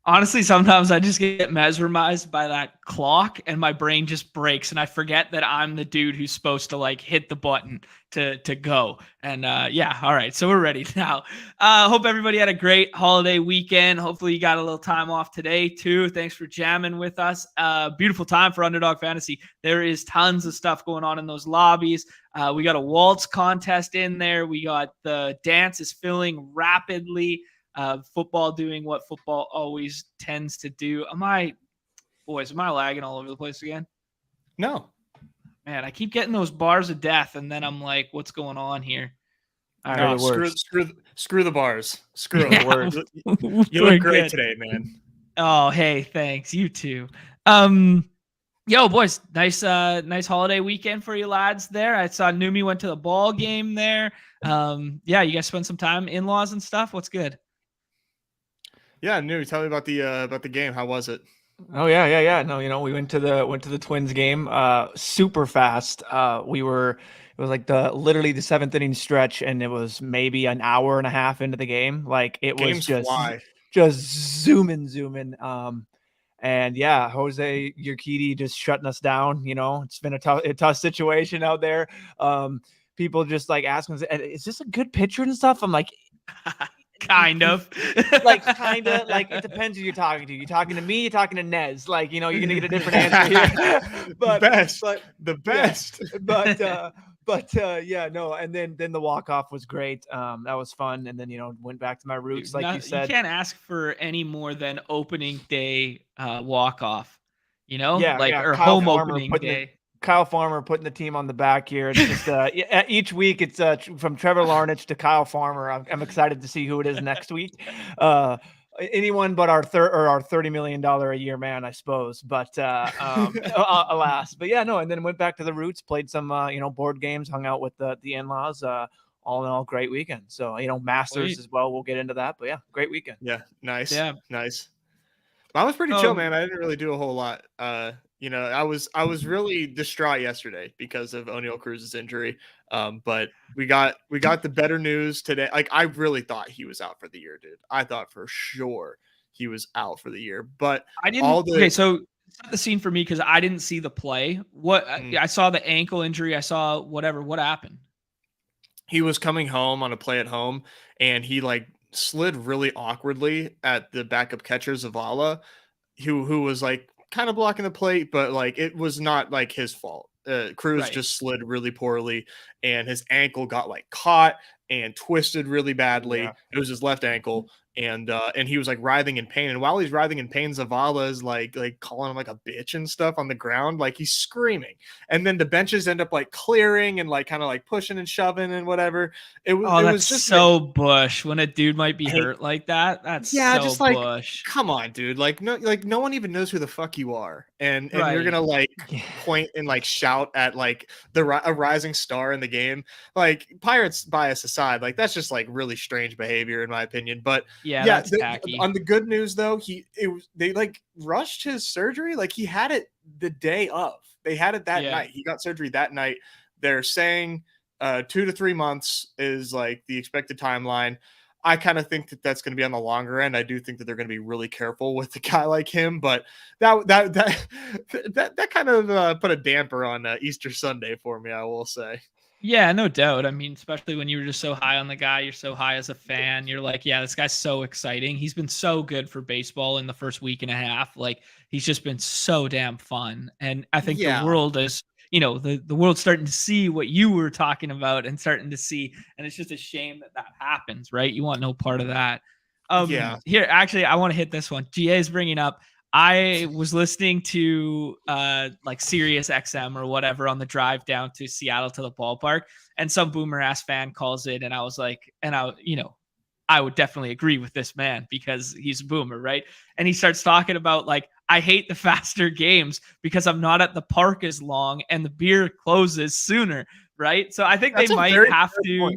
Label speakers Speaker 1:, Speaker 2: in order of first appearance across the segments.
Speaker 1: Honestly, sometimes I just get mesmerized by that clock and my brain just breaks and I forget that I'm the dude who's supposed to like hit the button to go. And yeah, all right. So we're ready now. Hope everybody had a great holiday weekend. Hopefully you got a little time off today too. Thanks for jamming with us. Beautiful time for Underdog Fantasy. There is tons of stuff going on in those lobbies. We got a waltz contest in there. We got the dance is filling rapidly. Football doing what football always tends to do. Am I lagging all over the place again?
Speaker 2: No.
Speaker 1: Man, I keep getting those bars of death, and then I'm like, what's going on here?
Speaker 2: All right, screw the bars. Screw
Speaker 1: yeah,
Speaker 2: them. You look great today, man.
Speaker 1: Oh, hey, thanks. You too. Yo, boys, nice holiday weekend for you lads there. I saw Neumy went to the ball game there. Yeah, you guys spent some time in-laws and stuff. What's good?
Speaker 3: Yeah, Neumy, tell me about the game. How was it?
Speaker 4: Oh yeah. No, we went to the Twins game super fast. It was like literally the 7th inning stretch, and it was maybe an hour and a half into the game. Like it was just zooming. And yeah, Jose Urquidy just shutting us down. It's been a tough situation out there. People just like asking, is this a good pitcher and stuff? I'm like,
Speaker 1: kind of
Speaker 4: like it depends who you're talking to. You're talking to me, you're talking to Nez. Like, you're gonna get a different answer here. But
Speaker 3: the best.
Speaker 4: Yeah, no. And then the walk-off was great. That was fun. And then, went back to my roots. Like you said,
Speaker 1: you can't ask for any more than opening day walk-off, or
Speaker 4: Kyle
Speaker 1: home
Speaker 4: Farmer
Speaker 1: opening day.
Speaker 4: Kyle Farmer putting the team on the back here. It's just each week it's from Trevor Larnach to Kyle Farmer. I'm excited to see who it is next week. Anyone but our $30 million a year man, I suppose. But alas. But yeah, no. And then went back to the roots, played some board games, hung out with the in-laws. All in all, great weekend. So Masters as well. We'll get into that. But yeah, great weekend.
Speaker 3: Yeah, nice.
Speaker 1: Yeah,
Speaker 3: nice. I was pretty chill, man. I didn't really do a whole lot. I was really distraught yesterday because of O'Neal Cruz's injury. But we got the better news today. Like, I really thought he was out for the year, dude. I thought for sure he was out for the year. But
Speaker 1: I didn't. Okay, so set the scene for me because I didn't see the play. I saw the ankle injury. I saw whatever. What happened?
Speaker 3: He was coming home on a play at home, and he slid really awkwardly at the backup catcher Zavala, who was kind of blocking the plate, but it was not his fault. Cruz just slid really poorly, and his ankle got caught and twisted really badly. Yeah. It was his left ankle, and he was writhing in pain. And while he's writhing in pain, Zavala is calling him a bitch and stuff on the ground, he's screaming. And then the benches end up clearing and kind of pushing and shoving and whatever.
Speaker 1: That's just so Bush when a dude might be hurt like that. That's just Bush.
Speaker 3: Come on, dude. No one even knows who the fuck you are, and you're gonna point and shout at a rising star in the game. Pirates bias aside, that's just really strange behavior in my opinion. But
Speaker 1: that's tacky.
Speaker 3: On the good news though, they rushed his surgery. He had it the day of. They had it that night. He got surgery that night. They're saying 2 to 3 months is the expected timeline. I kind of think that that's going to be on the longer end. I do think that they're going to be really careful with a guy like him, but that kind of put a damper on Easter Sunday for me, I will say.
Speaker 1: Yeah, no doubt. I mean, especially when you were just so high on the guy, you're so high as a fan. You're like, yeah, this guy's so exciting. He's been so good for baseball in the first week and a half. He's just been so damn fun. And I think the world is, the world's starting to see what you were talking about and starting to see. And it's just a shame that happens, right? You want no part of that. Here, actually, I want to hit this one. GA is bringing up. I was listening to Sirius XM or whatever on the drive down to Seattle to the ballpark, and some boomer ass fan calls it, and I was like, I would definitely agree with this man because he's a boomer, right? And he starts talking about I hate the faster games because I'm not at the park as long and the beer closes sooner, right? So I think they might have to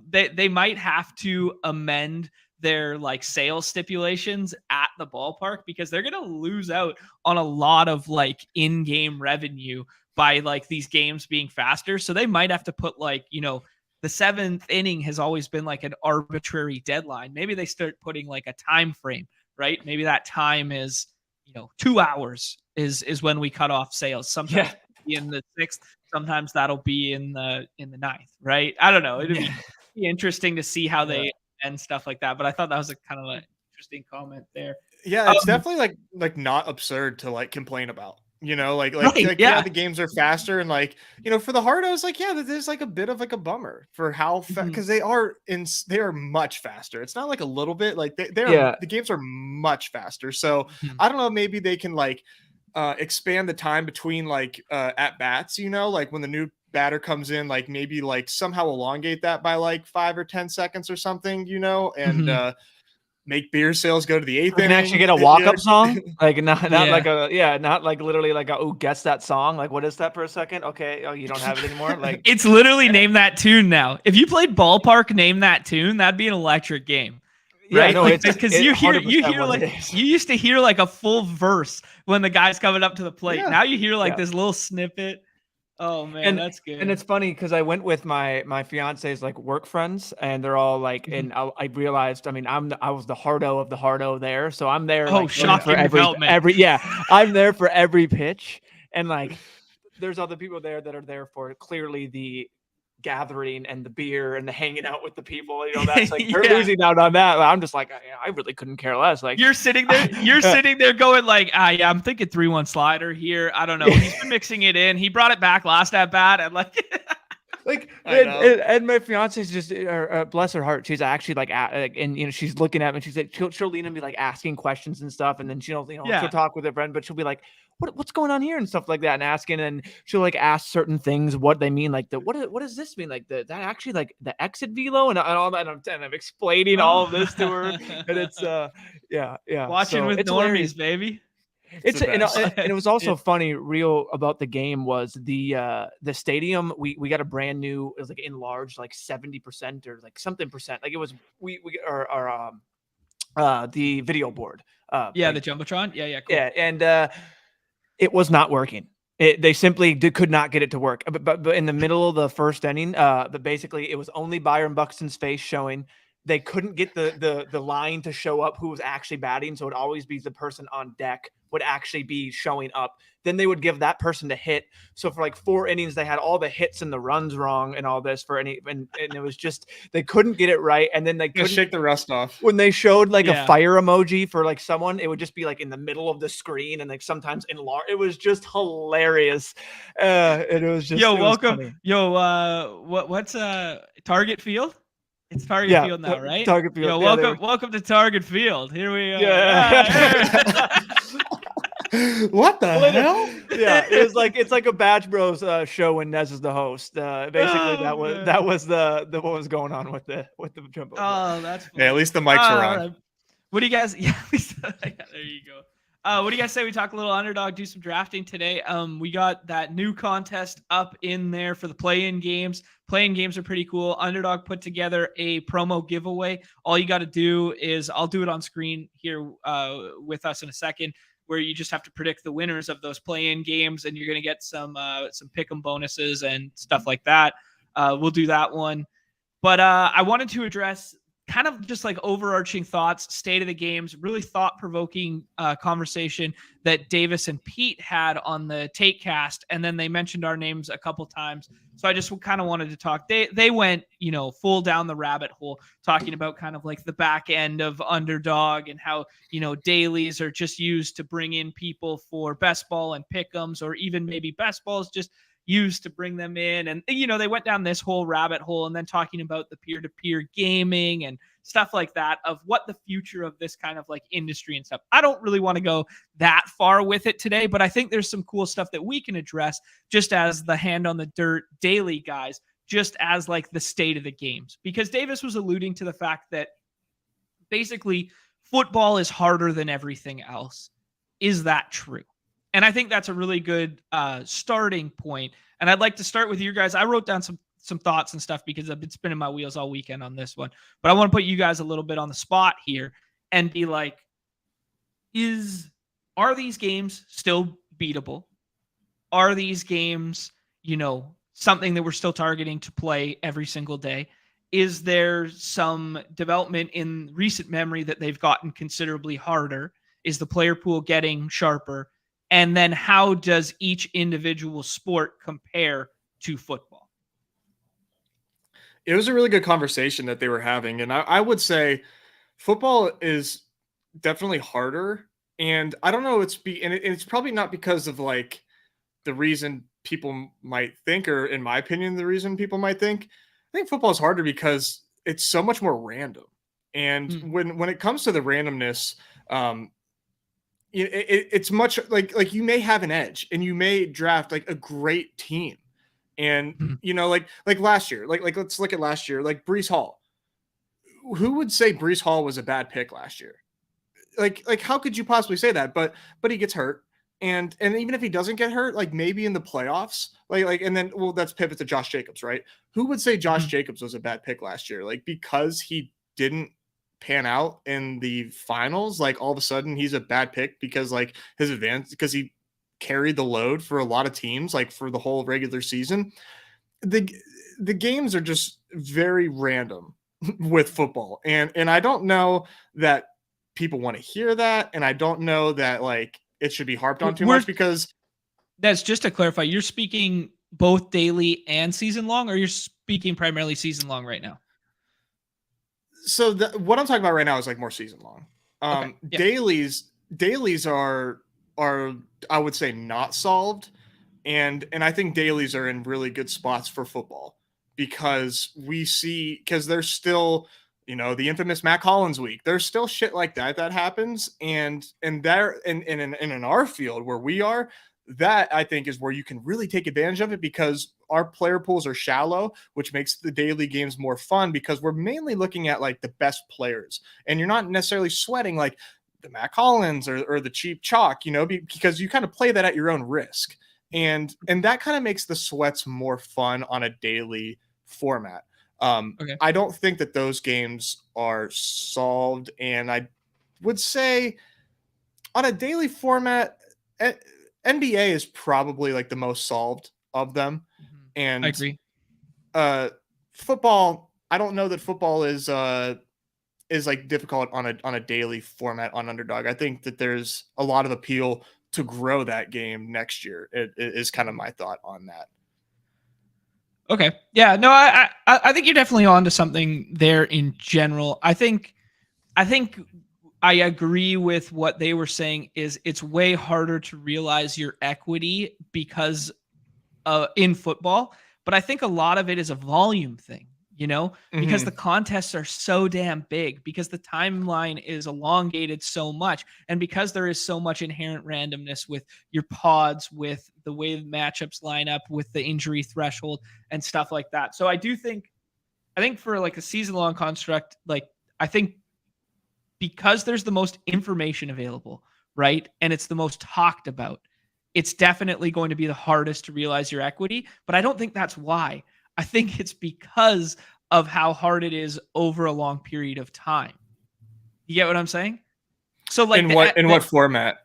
Speaker 1: they might have to amend their sales stipulations at the ballpark because they're going to lose out on a lot of in-game revenue by these games being faster. So they might have to put the 7th inning has always been an arbitrary deadline. Maybe they start putting a time frame right? Maybe that time is, 2 hours is when we cut off sales. Sometimes it'll be in the 6th, sometimes that'll be in the 9th, right? I don't know. It'd be interesting to see how they end stuff like that. But I thought that was a kind of an interesting comment there.
Speaker 3: Yeah, it's definitely like not absurd to like complain about.
Speaker 1: Right,
Speaker 3: the games are faster, and for the hardos, there's like a bit of like a bummer for how because they are much faster. It's not like a little bit, like the games are much faster. So I don't know, maybe they can expand the time between at bats, like when the new batter comes in, like maybe like somehow elongate that by like 5 or 10 seconds or something, and make beer sales go to the 8th inning.
Speaker 4: Can actually get a walk-up song, like not like literally like guess that song. Like, what is that for a second? Okay, you don't have it anymore. Like,
Speaker 1: it's literally name that tune now. If you played Ballpark, name that tune, that'd be an electric game, right?
Speaker 4: Yeah, no,
Speaker 1: because you hear like you used to hear like a full verse when the guy's coming up to the plate. Yeah. Now you hear like this little snippet. Oh man, that's good.
Speaker 4: And it's funny because I went with my fiance's like work friends, and they're all like, and I realized, I mean, I was the hardo of the hardo there, so I'm there.
Speaker 1: Oh, shocking development.
Speaker 4: I'm there for every pitch, and like, there's other people there that are there for clearly the gathering and the beer and the hanging out with the people. That's like they're losing out on that. I'm just like, I really couldn't care less. Like,
Speaker 1: you're sitting there going like, yeah, I'm thinking 3-1 slider here. I don't know. He's been mixing it in. He brought it back last at bat, and
Speaker 4: and my fiance's just bless her heart, she's actually like and she's looking at me, and she's like, she'll lean and be like asking questions and stuff, and then she'll talk with her friend, but she'll be like, what's going on here and stuff like that, and asking, and she'll like ask certain things, what they mean, like what does this mean, like that actually like the exit velo and all that, and I'm explaining all of this to her, and it's
Speaker 1: watching with normies, hilarious. Baby.
Speaker 4: And it was also funny. Real about the game was the stadium. We got a brand new. It was like enlarged, like 70% or like something percent. Like it was the video board.
Speaker 1: The jumbotron. Yeah, cool.
Speaker 4: Yeah, and it was not working. They simply could not get it to work. But in the middle of the first inning, but basically it was only Byron Buxton's face showing. They couldn't get the line to show up who was actually batting, so it'd always be the person on deck would actually be showing up. Then they would give that person to hit. So for like 4 innings, they had all the hits and the runs wrong and all this and it was just they couldn't get it right. And then they couldn't
Speaker 3: shake the rust off.
Speaker 4: When they showed like a fire emoji for like someone, it would just be like in the middle of the screen and like sometimes in large. It was just hilarious. It was just
Speaker 1: welcome. What's Target Field? It's Target Field now, right?
Speaker 4: Target Field.
Speaker 1: Welcome to Target Field. Here we are.
Speaker 3: Yeah. What the hell?
Speaker 4: Yeah, it's like a BadgeBros show when Nez is the host. Basically, that was the what was going on with the jumbo.
Speaker 1: Oh, that's funny.
Speaker 3: Yeah. At least the mics are on.
Speaker 1: What do you guys? Yeah, there you go. What do you guys say we talk a little Underdog, do some drafting today? We got that new contest up in there for the play-in games. Play-in games are pretty cool. Underdog put together a promo giveaway. All you got to do is, I'll do it on screen here with us in a second, where you just have to predict the winners of those play-in games, and you're going to get some pick-em bonuses and stuff like that. We'll do that one. But I wanted to address kind of just like overarching thoughts, state of the games, really thought-provoking conversation that Davis and Pete had on the Takecast, and then they mentioned our names a couple times. So I just kind of wanted to talk. They went, full down the rabbit hole, talking about kind of like the back end of Underdog and how, dailies are just used to bring in people for best ball and pick'ems, or even maybe best balls just used to bring them in. And, they went down this whole rabbit hole, and then talking about the peer-to-peer gaming and stuff like that, of what the future of this kind of like industry and stuff. I don't really want to go that far with it today, but I think there's some cool stuff that we can address just as the hand on the dirt daily guys, just as like the state of the games, because Davis was alluding to the fact that basically football is harder than everything else. Is that true? And I think that's a really good starting point. And I'd like to start with you guys. I wrote down some thoughts and stuff because I've been spinning my wheels all weekend on this one. But I want to put you guys a little bit on the spot here and be like, are these games still beatable? Are these games, something that we're still targeting to play every single day? is there some development in recent memory that they've gotten considerably harder? Is the player pool getting sharper? And then how does each individual sport compare to football?
Speaker 3: It was a really good conversation that they were having. And I would say football is definitely harder. And I don't know, it's probably not because of like the reason people might think, or in my opinion, the reason people might think. I think football is harder because it's so much more random. And when it comes to the randomness, it's much like you may have an edge and you may draft like a great team. And like last year, like let's look at last year, like Breece Hall. Who would say Breece Hall was a bad pick last year? Like how could you possibly say that? But he gets hurt. And even if he doesn't get hurt, like maybe in the playoffs, and then that's pivot to Josh Jacobs, right? Who would say Josh Jacobs was a bad pick last year? Like because he didn't pan out in the finals, like all of a sudden he's a bad pick because like his advance, because he carried the load for a lot of teams, like for the whole regular season. The games are just very random with football. And I don't know that people want to hear that. And I don't know that like it should be harped on too much, because
Speaker 1: that's just to clarify, you're speaking both daily and season long, or you're speaking primarily season long right now?
Speaker 3: So what I'm talking about right now is like more season long.
Speaker 1: Okay, yeah.
Speaker 3: Dailies are I would say not solved. And I think dailies are in really good spots for football because there's still, the infamous Matt Collins week. There's still shit like that happens. And there in our field where we are, that I think is where you can really take advantage of it, because our player pools are shallow, which makes the daily games more fun because we're mainly looking at like the best players, and you're not necessarily sweating like the Matt Collins or the cheap chalk, because you kind of play that at your own risk. And that kind of makes the sweats more fun on a daily format. Okay. I don't think that those games are solved. And I would say on a daily format, NBA is probably like the most solved of them. And
Speaker 1: I agree.
Speaker 3: Football, I don't know that football is like difficult on a daily format on Underdog. I think that there's a lot of appeal to grow that game next year. It is kind of my thought on that.
Speaker 1: Okay. Yeah, no, I think you're definitely onto something there in general. I think I agree with what they were saying is it's way harder to realize your equity because in football, but I think a lot of it is a volume thing, because the contests are so damn big, because the timeline is elongated so much, and because there is so much inherent randomness with your pods, with the way the matchups line up, with the injury threshold and stuff like that. So I think for like a season-long construct, like I think because there's the most information available, right? And it's the most talked about, it's definitely going to be the hardest to realize your equity. But I don't think that's why. I think it's because of how hard it is over a long period of time. You get what I'm saying? So like
Speaker 3: in what format?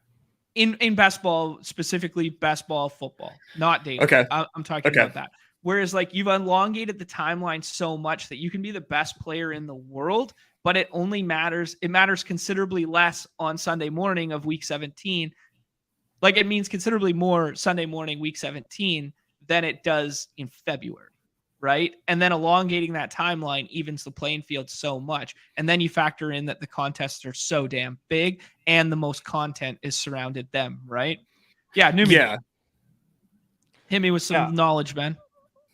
Speaker 1: In basketball, specifically basketball, football, not daily.
Speaker 3: Okay.
Speaker 1: I'm talking about that. Whereas like you've elongated the timeline so much that you can be the best player in the world, but it matters considerably less on Sunday morning of week 17. Like it means considerably more Sunday morning, week 17 than it does in February. Right. And then elongating that timeline evens the playing field so much. And then you factor in that the contests are so damn big and the most content is surrounded them. Right. Yeah. Neumy.
Speaker 3: Yeah.
Speaker 1: Hit me with some knowledge, man.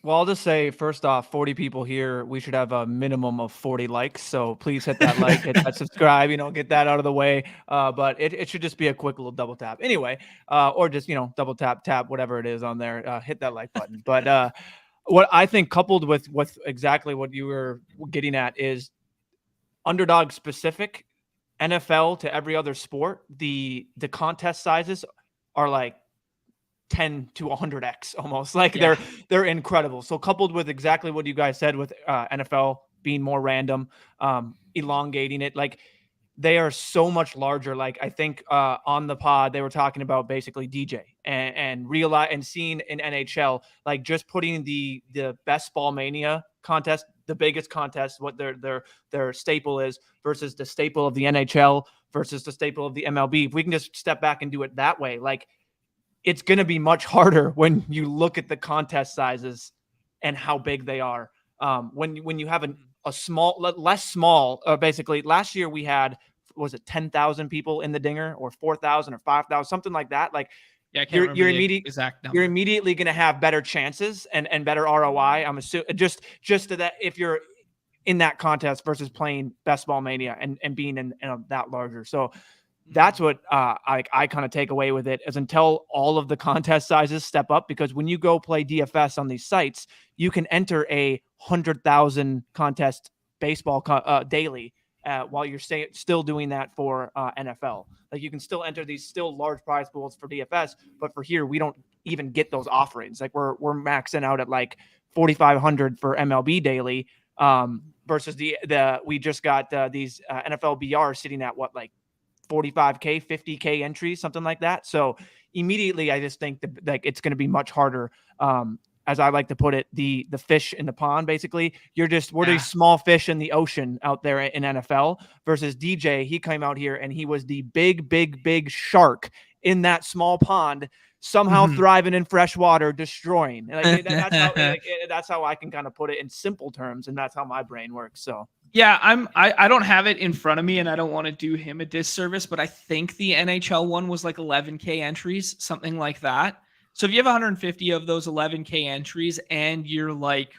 Speaker 4: Well, I'll just say, first off, 40 people here, we should have a minimum of 40 likes. So please hit that like, hit that subscribe, get that out of the way. But it should just be a quick little double tap anyway, or just, double tap, whatever it is on there, hit that like button. But what I think coupled with exactly what you were getting at is Underdog specific, NFL to every other sport, the contest sizes are like 10 to 100x almost, like they're incredible. So coupled with exactly what you guys said with NFL being more random, elongating it, like they are so much larger. Like I think on the pod they were talking about basically DJ and realize and seeing in NHL, like just putting the best ball mania contest the biggest contest, what their staple is, versus the staple of the NHL versus the staple of the MLB. If we can just step back and do it that way, like, it's going to be much harder when you look at the contest sizes and how big they are. When you have a small, less small, basically last year we had, was it 10,000 people in the Dinger, or 4,000 or 5,000, something like that. Like,
Speaker 1: yeah, I can't remember the exact number.
Speaker 4: You're immediately going to have better chances and better ROI. I'm assuming just to that, if you're in that contest versus playing Best Ball Mania and being in that larger. So that's what I kind of take away with it, is until all of the contest sizes step up, because when you go play DFS on these sites, you can enter a 100,000 contest baseball daily while you're still doing that for NFL. Like, you can still enter these still large prize pools for DFS, but for here, we don't even get those offerings. Like, we're maxing out at like 4,500 for MLB daily versus we just got these NFL BR sitting at what, like 45K, 50K entries, something like that. So immediately I just think that, like, it's going to be much harder. As I like to put it, the fish in the pond, basically. We're these small fish in the ocean out there in NFL, versus DJ. He came out here and he was the big shark in that small pond, somehow thriving in fresh water, destroying. Like, that's how I can kind of put it in simple terms, and that's how my brain works. So
Speaker 1: yeah, I don't have it in front of me, and I don't want to do him a disservice, but I think the NHL one was like 11K entries, something like that. So if you have 150 of those 11K entries and you're like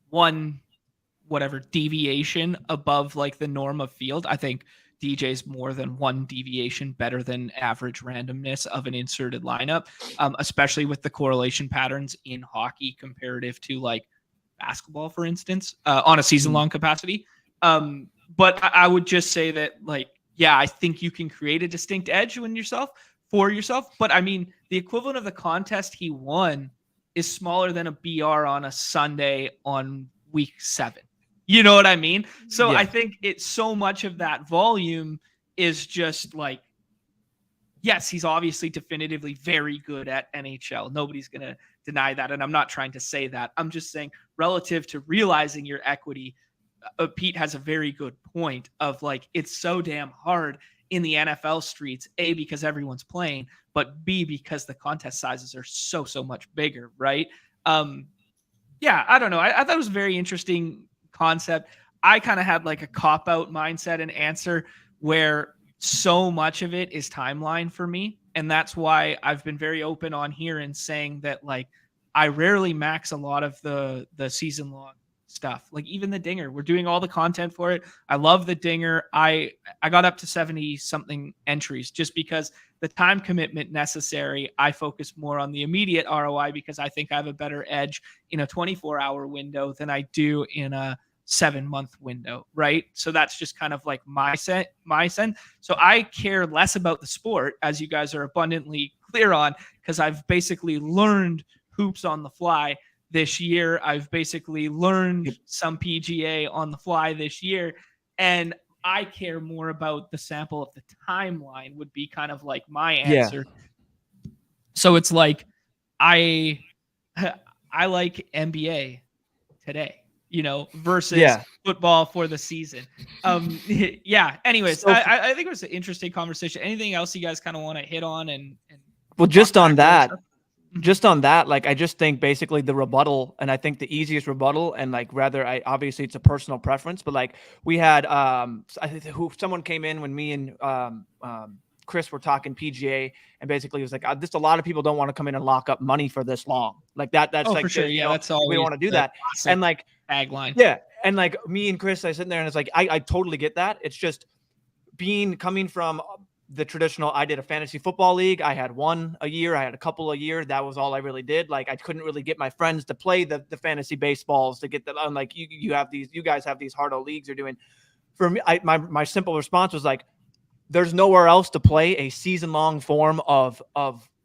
Speaker 1: one whatever deviation above like the norm of field, I think DJ's more than one deviation better than average randomness of an inserted lineup, especially with the correlation patterns in hockey comparative to like basketball, for instance, on a season-long capacity. But I would just say that, like, yeah, I think you can create a distinct edge for yourself. But I mean, the equivalent of the contest he won is smaller than a BR on a Sunday on week 7. You know what I mean? So yeah. I think it's so much of that volume is just like, yes, he's obviously definitively very good at NHL. Nobody's going to deny that. And I'm not trying to say that. I'm just saying, relative to realizing your equity, Pete has a very good point of like, it's so damn hard in the NFL streets, A, because everyone's playing, but B, because the contest sizes are so much bigger, right? Yeah, I don't know. I thought it was a very interesting concept. I kind of had like a cop-out mindset and answer where so much of it is timeline for me. And that's why I've been very open on here and saying that, like, I rarely max a lot of the season long stuff. Like, even the Dinger, we're doing all the content for it. I love the Dinger. I got up to 70 something entries just because the time commitment necessary, I focus more on the immediate ROI because I think I have a better edge in a 24-hour window than I do in a 7-month window, right? So that's just kind of like my sense. So I care less about the sport, as you guys are abundantly clear on, because I've basically learned hoops on the fly this year. I've basically learned some PGA on the fly this year, and I care more about the sample of the timeline would be kind of like my answer. Yeah. So it's like, I like NBA today, you know, versus football for the season. Yeah. Anyways, so, I think it was an interesting conversation. Anything else you guys kind of want to hit on? And
Speaker 4: well, just on that, like, I just think basically the rebuttal, and I think the easiest rebuttal, and like, obviously it's a personal preference, but like, we had, someone came in when me and Chris were talking PGA, and basically it was like, just a lot of people don't want to come in and lock up money for this long. Like that's like,
Speaker 1: for sure. Yeah, that's all
Speaker 4: we don't want to do that. And like,
Speaker 1: tagline.
Speaker 4: Yeah. And like, me and Chris, I sit there and it's like, I totally get that. It's just coming from the traditional, I did a fantasy football league. I had one a year. I had a couple a year. That was all I really did. Like, I couldn't really get my friends to play the fantasy baseballs to get that. Unlike you guys have these hardo leagues you're doing. For me, my simple response was like, there's nowhere else to play a season long form of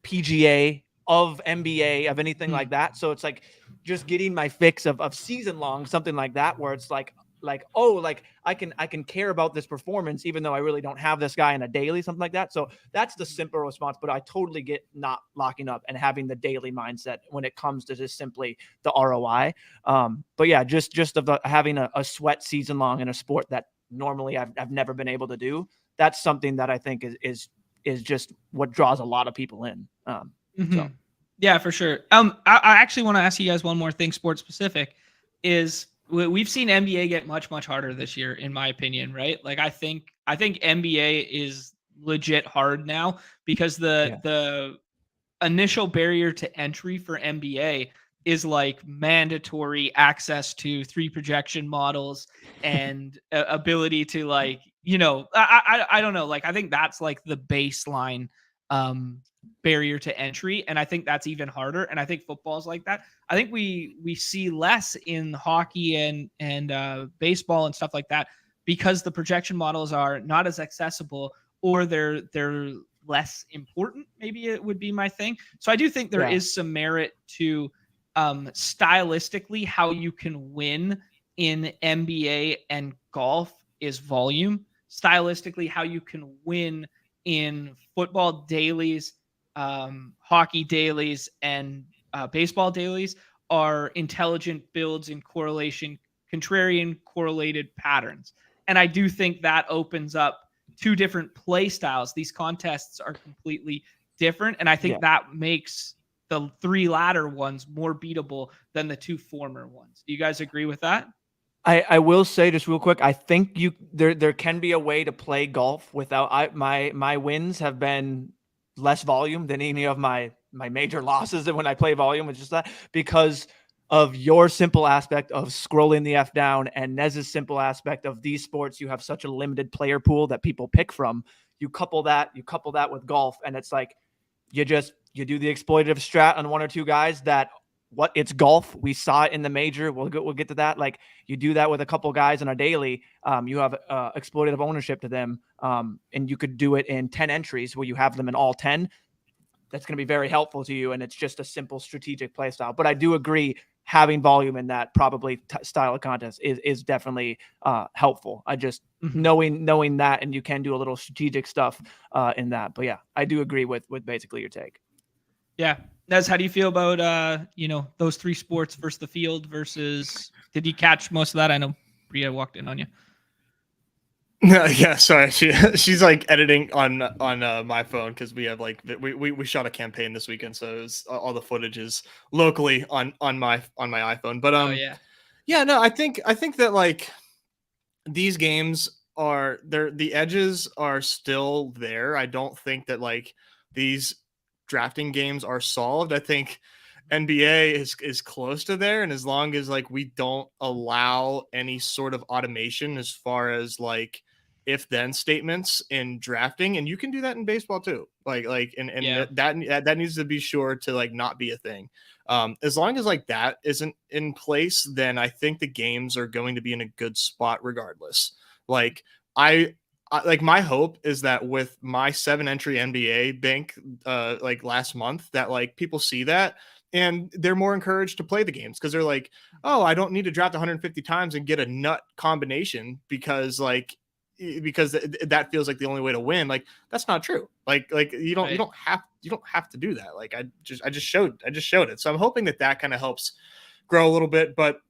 Speaker 4: PGA, of NBA, of anything like that. So it's like just getting my fix of season long, something like that, where it's like like, oh, like I can care about this performance even though I really don't have this guy in a daily, something like that. So that's the simple response. But I totally get not locking up and having the daily mindset when it comes to just simply the ROI. But yeah, just of having a sweat season long in a sport that normally I've never been able to do. That's something that I think is just what draws a lot of people in. So.
Speaker 1: Yeah, for sure. I actually want to ask you guys one more thing, sports specific, is we've seen NBA get much, much harder this year, in my opinion, right? Like I think NBA is legit hard now because the initial barrier to entry for NBA is like mandatory access to 3 projection models and ability to like, I don't know. Like, I think that's like the baseline barrier to entry. And I think that's even harder. And I think football is like that. I think we see less in hockey and baseball and stuff like that because the projection models are not as accessible or they're less important. Maybe it would be my thing. So I do think there is some merit to stylistically how you can win in NBA and golf is volume. Stylistically, how you can win in football dailies, hockey dailies, and baseball dailies are intelligent builds in correlation, contrarian correlated patterns. And I do think that opens up 2 different play styles. These contests are completely different. And I think that makes the 3 latter ones more beatable than the 2 former ones. Do you guys agree with that?
Speaker 4: I will say just real quick, I think there can be a way to play golf without my wins have been less volume than any of my major losses. And when I play volume, it's just that because of your simple aspect of scrolling the F down and Nez's simple aspect of these sports, you have such a limited player pool that people pick from. You couple that with golf, and it's like you do the exploitative strat on 1 or 2 guys that it's golf. We saw it in the major. We'll get to that. Like you do that with a couple guys on a daily. You have exploitative ownership to them, and you could do it in 10 entries where you have them in all 10. That's going to be very helpful to you, and it's just a simple strategic play style. But I do agree having volume in that probably style of contest is definitely helpful. I just knowing that, and you can do a little strategic stuff in that. But yeah, I do agree with basically your take.
Speaker 1: Yeah. Nez, how do you feel about those 3 sports versus the field versus? Did you catch most of that? I know Bria walked in on you.
Speaker 3: No, yeah, sorry. She's like editing on my phone because we have like we shot a campaign this weekend, so it was, all the footage is locally on my iPhone. But no, I think that like these games are there. The edges are still there. I don't think that like these drafting games are solved. I think NBA is close to there, and as long as like we don't allow any sort of automation as far as like if then statements in drafting, and you can do that in baseball too, that needs to be sure to like not be a thing. As long as like that isn't in place, then I think the games are going to be in a good spot regardless. Like I like my hope is that with my 7 entry NBA bank like last month, that like people see that and they're more encouraged to play the games because they're like, oh, I don't need to draft 150 times and get a nut combination because that feels like the only way to win. Like that's not true. Like you don't have to do that. Like I just showed it. So I'm hoping that kind of helps grow a little bit, but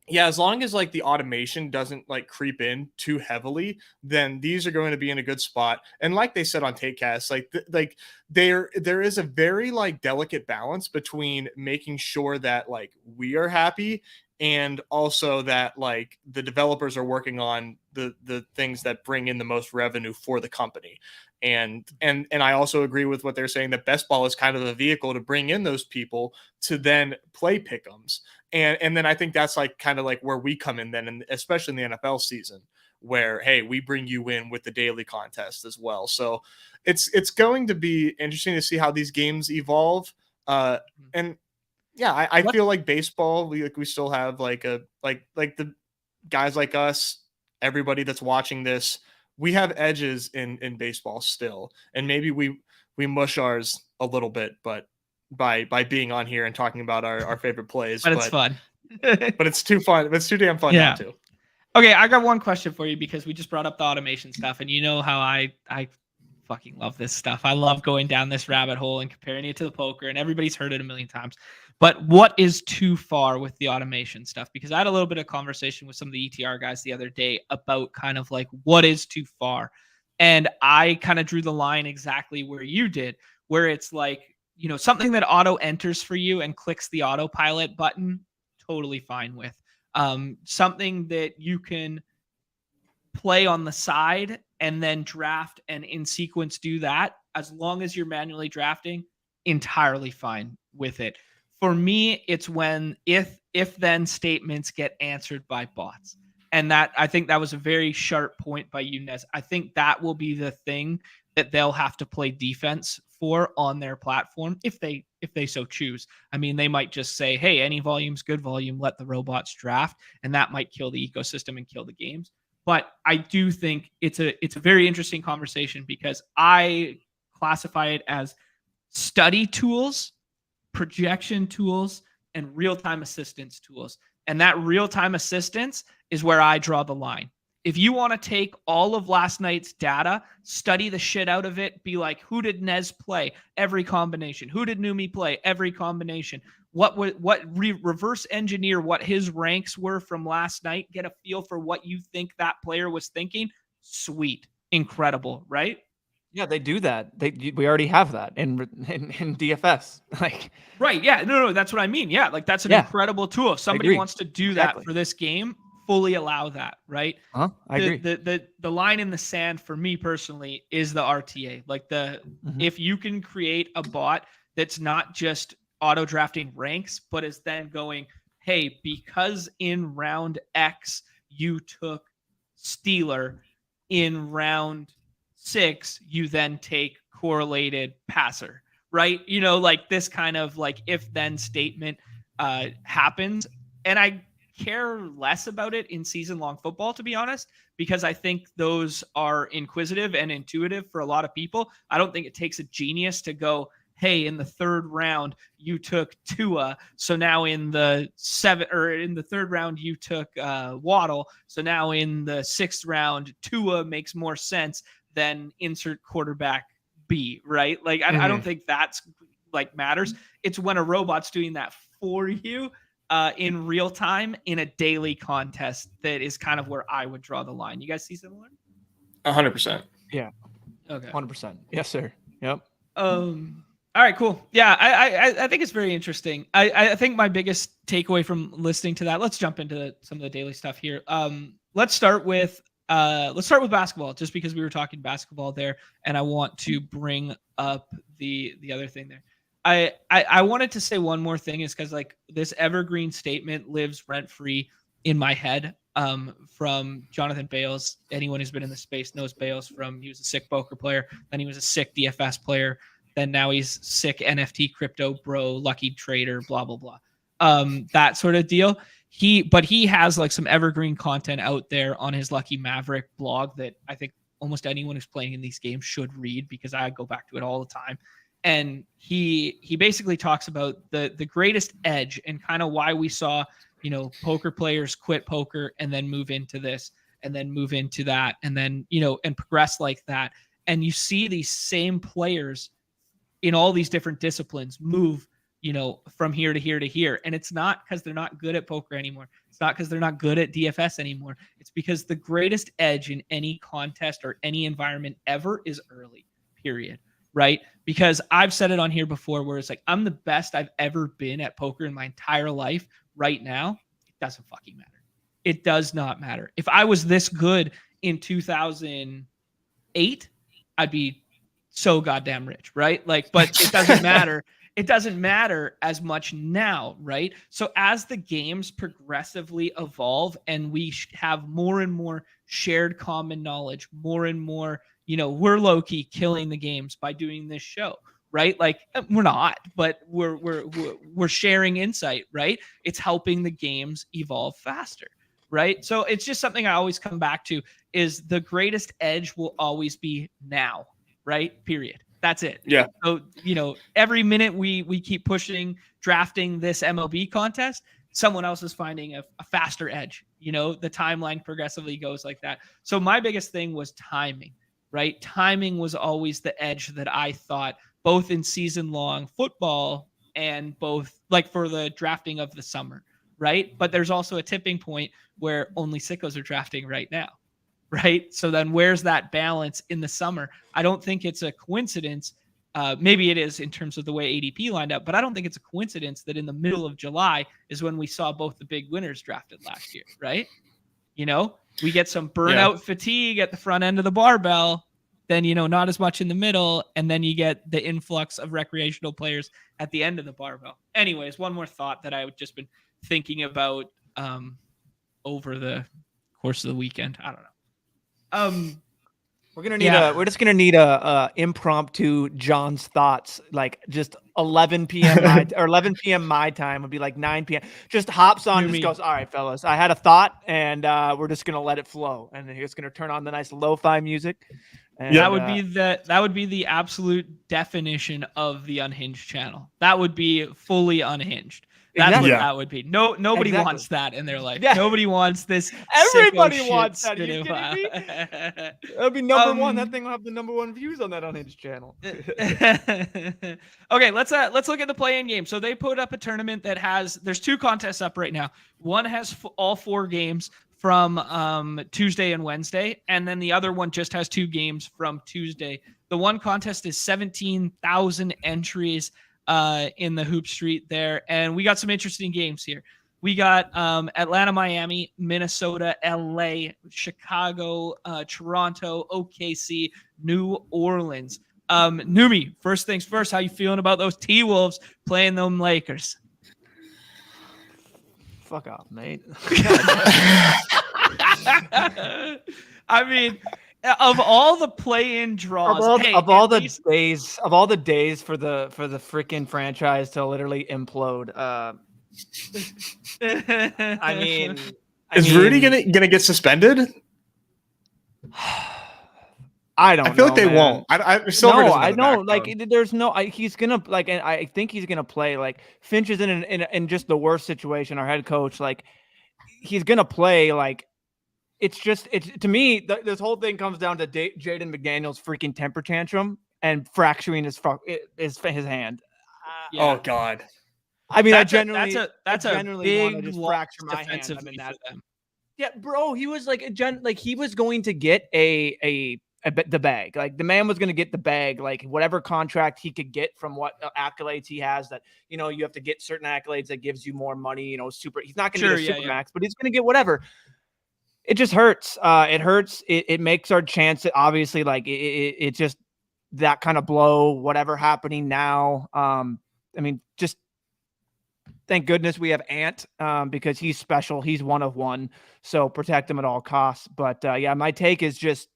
Speaker 3: yeah, as long as like the automation doesn't like creep in too heavily, then these are going to be in a good spot. And like they said on Takecast, like there is a very like delicate balance between making sure that like we are happy and also that like the developers are working on the things that bring in the most revenue for the company. And I also agree with what they're saying that best ball is kind of a vehicle to bring in those people to then play pick'ems. And then I think that's like kind of like where we come in then, and especially in the NFL season where, hey, we bring you in with the daily contest as well. So it's going to be interesting to see how these games evolve. And yeah, I feel like baseball, we still have like the guys like us, everybody that's watching this, we have edges in baseball still. And maybe we mush ours a little bit, but by being on here and talking about our favorite plays.
Speaker 1: But it's fun.
Speaker 3: But it's too fun. It's too damn fun now too.
Speaker 1: Okay, I got one question for you because we just brought up the automation stuff, and you know how I fucking love this stuff. I love going down this rabbit hole and comparing it to the poker, and everybody's heard it a million times. But what is too far with the automation stuff? Because I had a little bit of conversation with some of the ETR guys the other day about kind of like what is too far. And I kind of drew the line exactly where you did, where it's like, you know, something that auto enters for you and clicks the autopilot button, totally fine with. Something that you can play on the side and then draft and in sequence do that, as long as you're manually drafting, entirely fine with it. For me, it's when if then statements get answered by bots. And that, I think that was a very sharp point by you, Nez. I think that will be the thing that they'll have to play defense for on their platform if they so choose. I mean, they might just say, hey, any volume's good volume, let the robots draft, and that might kill the ecosystem and kill the games. But I do think it's a very interesting conversation because I classify it as study tools, projection tools, and real-time assistance tools. And that real-time assistance is where I draw the line. If you want to take all of last night's data, study the shit out of it, be like, who did Nez play? Every combination. Who did Neumy play? Every combination. Reverse engineer what his ranks were from last night. Get a feel for what you think that player was thinking. Sweet. Incredible, right?
Speaker 4: Yeah, they do that. We already have that in DFS. Like,
Speaker 1: right. Yeah. No, that's what I mean. Yeah. Like that's an incredible tool. If somebody wants to do that for this game, fully allow that, right?
Speaker 4: I agree.
Speaker 1: The line in the sand for me personally is the RTA. Like if you can create a bot that's not just auto drafting ranks, but is then going, hey, because in round X you took Steeler, in round 6 you then take correlated passer, right? You know, like this kind of like if then statement happens. And I care less about it in season long football, to be honest, because I think those are inquisitive and intuitive for a lot of people. I don't think it takes a genius to go, hey, in the 3rd round you took Tua, so now in the 3rd round you took Waddle, so now in the 6th round Tua makes more sense than insert quarterback B, right? Like I don't think that's like matters. It's when a robot's doing that for you in real time in a daily contest that is kind of where I would draw the line. You guys see similar?
Speaker 3: 100%.
Speaker 4: Yeah.
Speaker 1: Okay.
Speaker 4: 100%. Yes, sir. Yep.
Speaker 1: All right, cool. Yeah, I think it's very interesting. I think my biggest takeaway from listening to that, let's jump into some of the daily stuff here. Let's start with basketball, just because we were talking basketball there, and I want to bring up the other thing there. I wanted to say one more thing is because like this evergreen statement lives rent free in my head from Jonathan Bales. Anyone who's been in the space knows Bales from, he was a sick poker player, then he was a sick DFS player, then now he's sick NFT crypto bro, lucky trader, blah, blah, blah. That sort of deal. But he has like some evergreen content out there on his Lucky Maverick blog that I think almost anyone who's playing in these games should read because I go back to it all the time. And he basically talks about the greatest edge and kind of why we saw, you know, poker players quit poker and then move into this and then move into that and then, you know, and progress like that. And you see these same players in all these different disciplines move, you know, from here to here to here. And it's not because they're not good at poker anymore. It's not because they're not good at DFS anymore. It's because the greatest edge in any contest or any environment ever is early, period. Right? Because I've said it on here before where it's like, I'm the best I've ever been at poker in my entire life right now. It doesn't fucking matter. It does not matter. If I was this good in 2008, I'd be so goddamn rich, right? Like, but it doesn't matter. It doesn't matter as much now, right? So as the games progressively evolve and we have more and more shared common knowledge, more and more, you know, we're low-key killing the games by doing this show, right? Like we're not, but we're sharing insight, right? It's helping the games evolve faster, right? So it's just something I always come back to is the greatest edge will always be now, right? Period. That's it.
Speaker 3: Yeah.
Speaker 1: So, you know, every minute we keep pushing, drafting this MLB contest, someone else is finding a faster edge. You know, the timeline progressively goes like that. So my biggest thing was timing, right? Timing was always the edge that I thought, both in season long football and both like for the drafting of the summer, right? But there's also a tipping point where only sickos are drafting right now, right? So then where's that balance in the summer? I don't think it's a coincidence. Maybe it is in terms of the way ADP lined up, but I don't think it's a coincidence that in the middle of July is when we saw both the big winners drafted last year, right? You know, we get some burnout fatigue at the front end of the barbell, then, you know, not as much in the middle, and then you get the influx of recreational players at the end of the barbell. Anyways, one more thought that I've just been thinking about over the course of the weekend. I don't know.
Speaker 4: We're just gonna need a impromptu John's thoughts, like just 11 p.m. or 11 p.m. my time would be like 9 p.m. Just hops on and just goes, all right, fellas, I had a thought, and we're just gonna let it flow, and then he's gonna turn on the nice lo-fi music. And,
Speaker 1: that would be the absolute definition of the unhinged channel. That would be fully unhinged. That's what that would be. Nobody wants that in their life. Nobody wants this.
Speaker 4: Everybody wants that. Are you kidding me? That'll be number one. That thing will have the number one views on that unhinged channel.
Speaker 1: Okay, let's look at the play-in game. So they put up a tournament that there's 2 contests up right now. One has all 4 games from Tuesday and Wednesday, and then the other one just has 2 games from Tuesday. The one contest is 17,000 entries in the Hoop Street there. And we got some interesting games here. We got Atlanta, Miami, Minnesota, LA, Chicago, Toronto, OKC, New Orleans. Neumy, first things first, how you feeling about those T-Wolves playing them Lakers?
Speaker 4: Fuck off, mate.
Speaker 1: I mean, of all the play-in draws,
Speaker 4: of all the days for the freaking franchise to literally implode. I mean,
Speaker 3: is Rudy gonna get suspended?
Speaker 4: I don't.
Speaker 3: I feel like they won't. I know.
Speaker 4: Like, there's no. He's gonna like, and I think he's gonna play. Like, Finch is in just the worst situation. Our head coach, like, he's gonna play. Like, it's to me. This whole thing comes down to Jaden McDaniel's freaking temper tantrum and fracturing his hand.
Speaker 3: Oh God.
Speaker 4: I mean,
Speaker 1: that's a big
Speaker 4: fracture my hand.
Speaker 1: I mean,
Speaker 4: yeah, bro. He was like he was going to get the bag. Like, the man was going to get the bag, like whatever contract he could get from what accolades he has, that, you know, you have to get certain accolades that gives you more money, you know, he's not going to get a super max, but he's going to get whatever. It just hurts. It hurts. It makes our chance. Obviously, like it just that kind of blow, whatever happening now. I mean, just thank goodness we have Ant, because he's special. He's one of one. So protect him at all costs. But yeah, my take is just,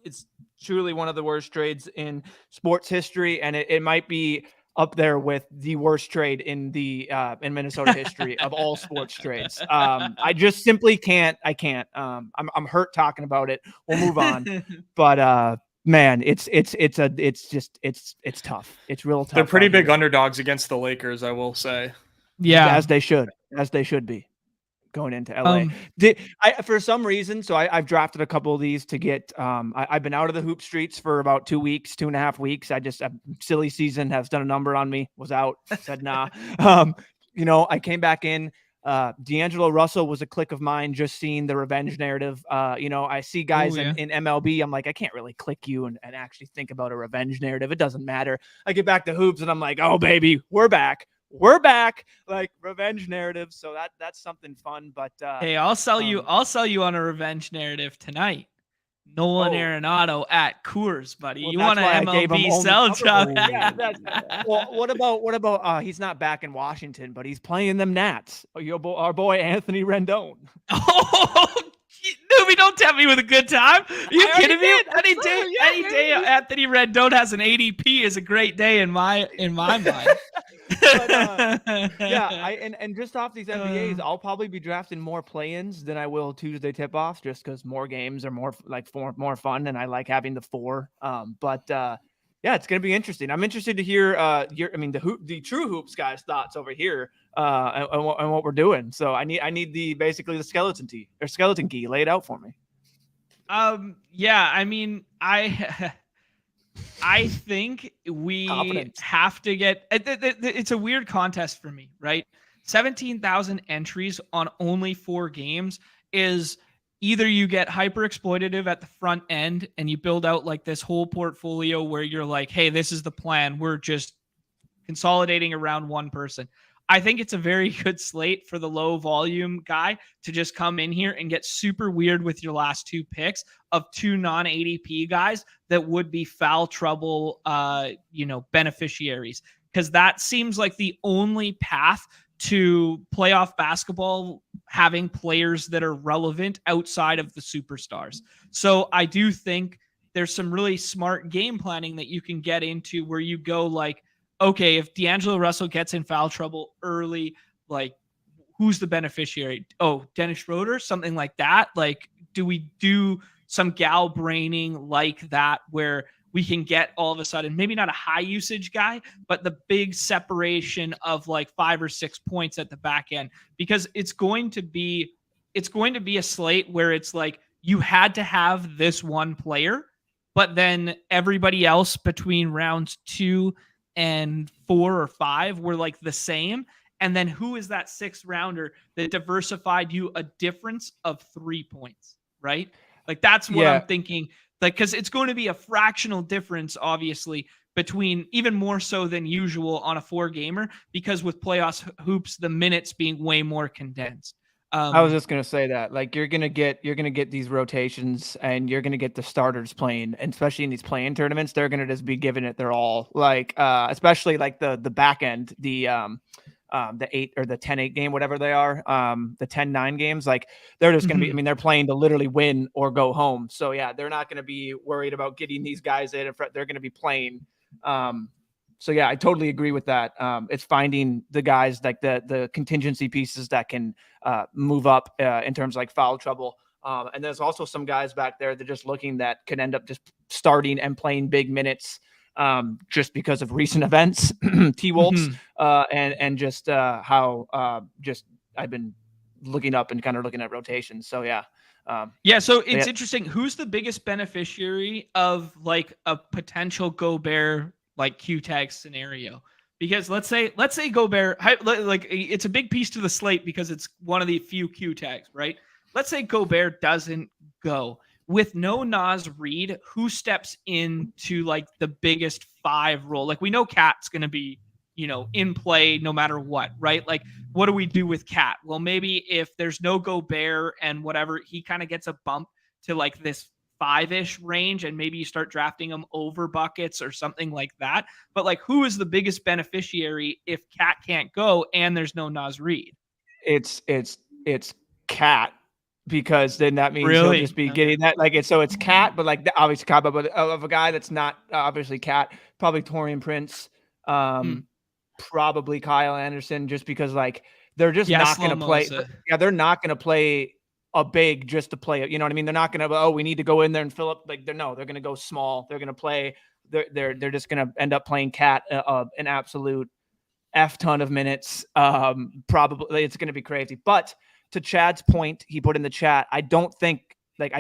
Speaker 4: it's truly one of the worst trades in sports history, and it might be up there with the worst trade in in Minnesota history of all sports trades. I just simply can't. I'm hurt talking about it. We'll move on. But man, it's tough. It's real tough.
Speaker 3: They're pretty big underdogs against the Lakers, I will say.
Speaker 1: Yeah,
Speaker 4: as they should be. Going into LA. For some reason, so I've drafted a couple of these to get, I've been out of the hoop streets for about 2.5 weeks. Silly season has done a number on me, was out, said, nah. You know, I came back in, D'Angelo Russell was a click of mine, just seeing the revenge narrative. You know, I see guys in MLB. I'm like, I can't really click you and actually think about a revenge narrative. It doesn't matter. I get back to hoops and I'm like, oh baby, we're back, like revenge narrative. So that's something fun. But
Speaker 1: hey, I'll sell you on a revenge narrative tonight. Nolan Arenado at Coors, buddy. You want an MLB sell job?
Speaker 4: Well, what about he's not back in Washington, but he's playing them Nats. Our boy Anthony Rendon.
Speaker 1: Oh, Neumy, don't tempt me with a good time. Are you kidding me? Any day Anthony Rendon has an ADP is a great day in my mind.
Speaker 4: But, and just off these NBAs, I'll probably be drafting more play-ins than I will Tuesday tip-offs, just because more games are more fun, and I like having the 4. Yeah, it's gonna be interesting. I'm interested to hear the True Hoops guys' thoughts over here. and what we're doing. So I need basically the skeleton key laid out for me.
Speaker 1: Yeah, I mean, I think we
Speaker 4: Confidence.
Speaker 1: have to get. It's a weird contest for me, right? 17,000 entries on only 4 games is either you get hyper exploitative at the front end and you build out like this whole portfolio where you're like, hey, this is the plan. We're just consolidating around one person. I think it's a very good slate for the low volume guy to just come in here and get super weird with your last 2 picks of 2 non-ADP guys that would be foul trouble, beneficiaries. Because that seems like the only path to playoff basketball having players that are relevant outside of the superstars. So I do think there's some really smart game planning that you can get into where you go like, okay, if D'Angelo Russell gets in foul trouble early, like who's the beneficiary? Oh, Dennis Schroeder, something like that. Like, do we do some gal braining like that where we can get all of a sudden, maybe not a high usage guy, but the big separation of like 5 or 6 points at the back end, because it's going to be a slate where it's like you had to have this one player, but then everybody else between rounds 2 and 4 or 5 were like the same. And then who is that 6th rounder that diversified you a difference of 3 points, right? Like that's what I'm thinking. Like, because it's going to be a fractional difference, obviously, between even more so than usual on a 4-gamer, because with playoffs hoops, the minutes being way more condensed.
Speaker 4: I was just gonna say that, like, you're gonna get these rotations, and you're gonna get the starters playing, and especially in these play-in tournaments, they're gonna just be giving it their all. Like, especially like the back end, the 8 or the 10-8 game, whatever they are, the 10-9 games, like they're just going to be, I mean, they're playing to literally win or go home. So yeah, they're not going to be worried about getting these guys in front. They're going to be playing. So yeah, I totally agree with that. It's finding the guys like the contingency pieces that can move up in terms of like foul trouble. And there's also some guys back there that just looking that could end up just starting and playing big minutes just because of recent events, T-Wolves, and just how just I've been looking up and kind of looking at rotations. So yeah.
Speaker 1: So it's interesting. Who's the biggest beneficiary of like a potential Gobert like Q tag scenario? Because let's say Gobert, like it's a big piece to the slate because it's one of the few Q tags, right? Let's say Gobert doesn't go. With no Naz Reid, who steps into like the biggest 5 role? Like we know Cat's going to be, in play no matter what, right? Like what do we do with Cat? Well, maybe if there's no Gobert and whatever, he kind of gets a bump to like this 5-ish range, and maybe you start drafting him over buckets or something like that. But like, who is the biggest beneficiary if Cat can't go and there's no Naz Reid?
Speaker 4: It's Cat. Because then that means he'll just be getting that, like it's Cat, but like obviously Cat, but of a guy that's not obviously Cat, probably Taurean Prince, probably Kyle Anderson, just because like they're just not going to play. Yeah, they're not going to play a big just to play it. You know what I mean? They're not going to. Oh, we need to go in there and fill up. Like they're going to go small. They're going to play. They're just going to end up playing Cat an absolute F ton of minutes. Probably it's going to be crazy, but. To Chad's point, he put in the chat, I don't think if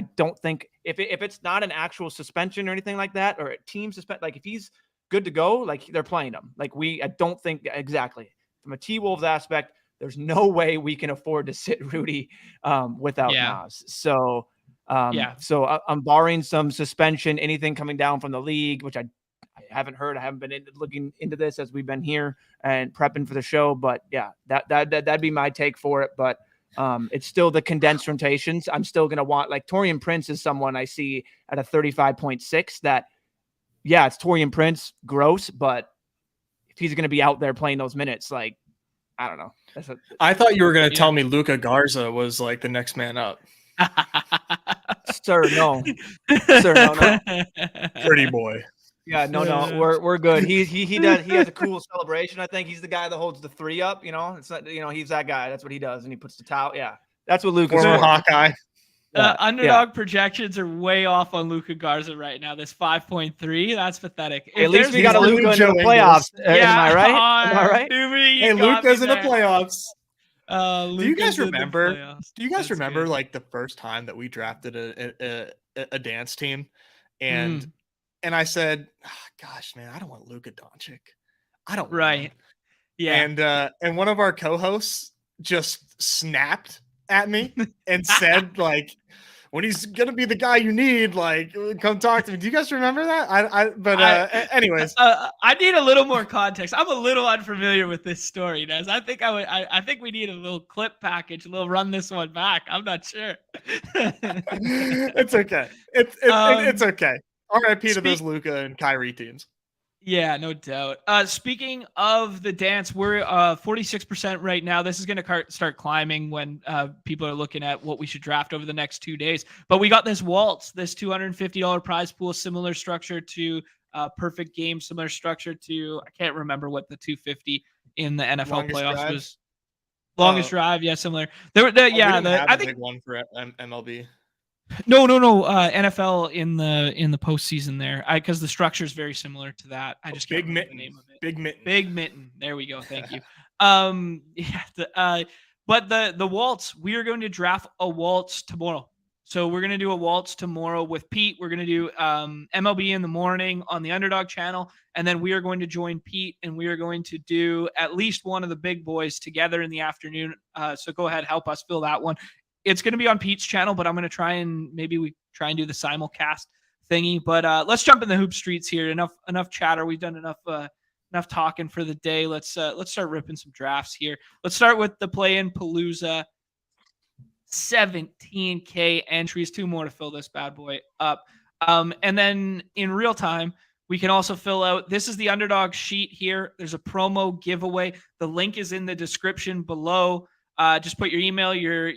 Speaker 4: it's not an actual suspension or anything like that, or a team suspend, like if he's good to go, like they're playing him. Like I don't think exactly from a T-Wolves aspect, there's no way we can afford to sit Rudy without Naz. So so I'm barring some suspension, anything coming down from the league, which I haven't heard. I haven't been looking into this as we've been here and prepping for the show. But yeah, that'd be my take for it. But it's still the condensed rotations. I'm still going to want like Taurean Prince is someone I see at a 35.6 that, yeah, it's Taurean Prince, gross, but if he's going to be out there playing those minutes, like, I don't know.
Speaker 3: I thought you were going to tell me Luka Garza was like the next man up.
Speaker 4: Sir, no. Sir, no.
Speaker 3: Pretty boy.
Speaker 4: Yeah, no, we're good. He does. He has a cool celebration. I think he's the guy that holds the 3 up. It's not. He's that guy. That's what he does, and he puts the towel. Yeah, that's what Luke is.
Speaker 3: Former Hawkeye.
Speaker 1: Underdog projections are way off on Luka Garza right now. This 5.3, that's pathetic.
Speaker 4: At least we got a Luka in the playoffs. Am I right? Am I right?
Speaker 3: Hey, Luka's in the playoffs.
Speaker 1: Do
Speaker 3: you guys remember? Do you guys remember like the first time that we drafted a dance team, and I said, oh, "Gosh, man, I don't want Luka Doncic. I don't."
Speaker 1: Right. Yeah.
Speaker 3: And one of our co-hosts just snapped at me and said, like, when he's gonna be the guy you need, like, come talk to me. Do you guys remember that? Anyways,
Speaker 1: I need a little more context. I'm a little unfamiliar with this story, Nez. I think we need a little clip package, a little run this one back. I'm not sure.
Speaker 3: It's okay. It's okay. RIP to those Luka and Kyrie teams.
Speaker 1: Yeah, no doubt. Speaking of the dance, we're 46% right now. This is going to start climbing when people are looking at what we should draft over the next 2 days. But we got this waltz, this $250 prize pool, similar structure to Perfect Game, similar structure to, I can't remember what the 250 in the NFL
Speaker 3: Longest
Speaker 1: playoffs
Speaker 3: drive?
Speaker 1: was. Longest drive, yeah, similar. I think
Speaker 3: big one for MLB.
Speaker 1: No. NFL in the postseason there, because the structure is very similar to that. I just can't remember the name of it. Big Mitten. There we go. Thank you. But the waltz, we are going to draft a waltz tomorrow. So we're going to do a waltz tomorrow with Pete. We're going to do MLB in the morning on the Underdog channel, and then we are going to join Pete, and we are going to do at least one of the big boys together in the afternoon. So go ahead, help us fill that one. It's going to be on Pete's channel, but I'm going to maybe we try and do the simulcast thingy. But let's jump in the hoop streets here. Enough chatter. We've done enough talking for the day. Let's start ripping some drafts here. Let's start with the play-in Palooza. 17K entries, 2 more to fill this bad boy up. And then in real time, we can also fill out, this is the Underdog sheet here. There's a promo giveaway. The link is in the description below. Just put your email, your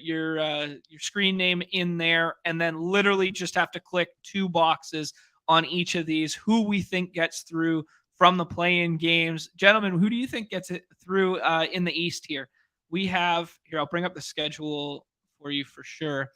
Speaker 1: screen name in there, and then literally just have to click 2 boxes on each of these. Who we think gets through from the play-in games. Gentlemen, who do you think gets it through in the East here? We have, here, I'll bring up the schedule for you for sure,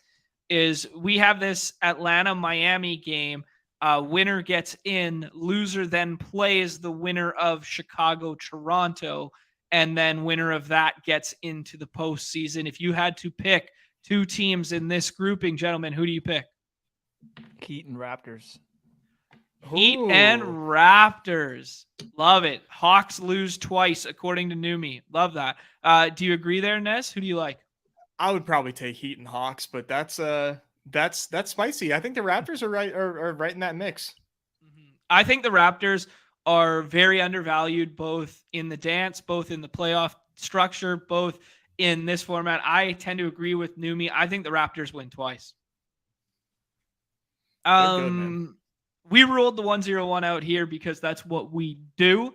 Speaker 1: we have this Atlanta-Miami game. Winner gets in, loser then plays the winner of Chicago-Toronto, and then winner of that gets into the postseason. If you had to pick 2 teams in this grouping, gentlemen, who do you pick?
Speaker 4: Heat and Raptors.
Speaker 1: Heat and Raptors. Love it. Hawks lose twice, according to Neumy. Love that. Do you agree there, Nez? Who do you like?
Speaker 3: I would probably take Heat and Hawks, but that's spicy. I think the Raptors are right in that mix.
Speaker 1: I think the Raptors are very undervalued, both in the dance, both in the playoff structure, both in this format. I tend to agree with Neumy. I think the Raptors win twice. We ruled the 1-0-1 out here because that's what we do.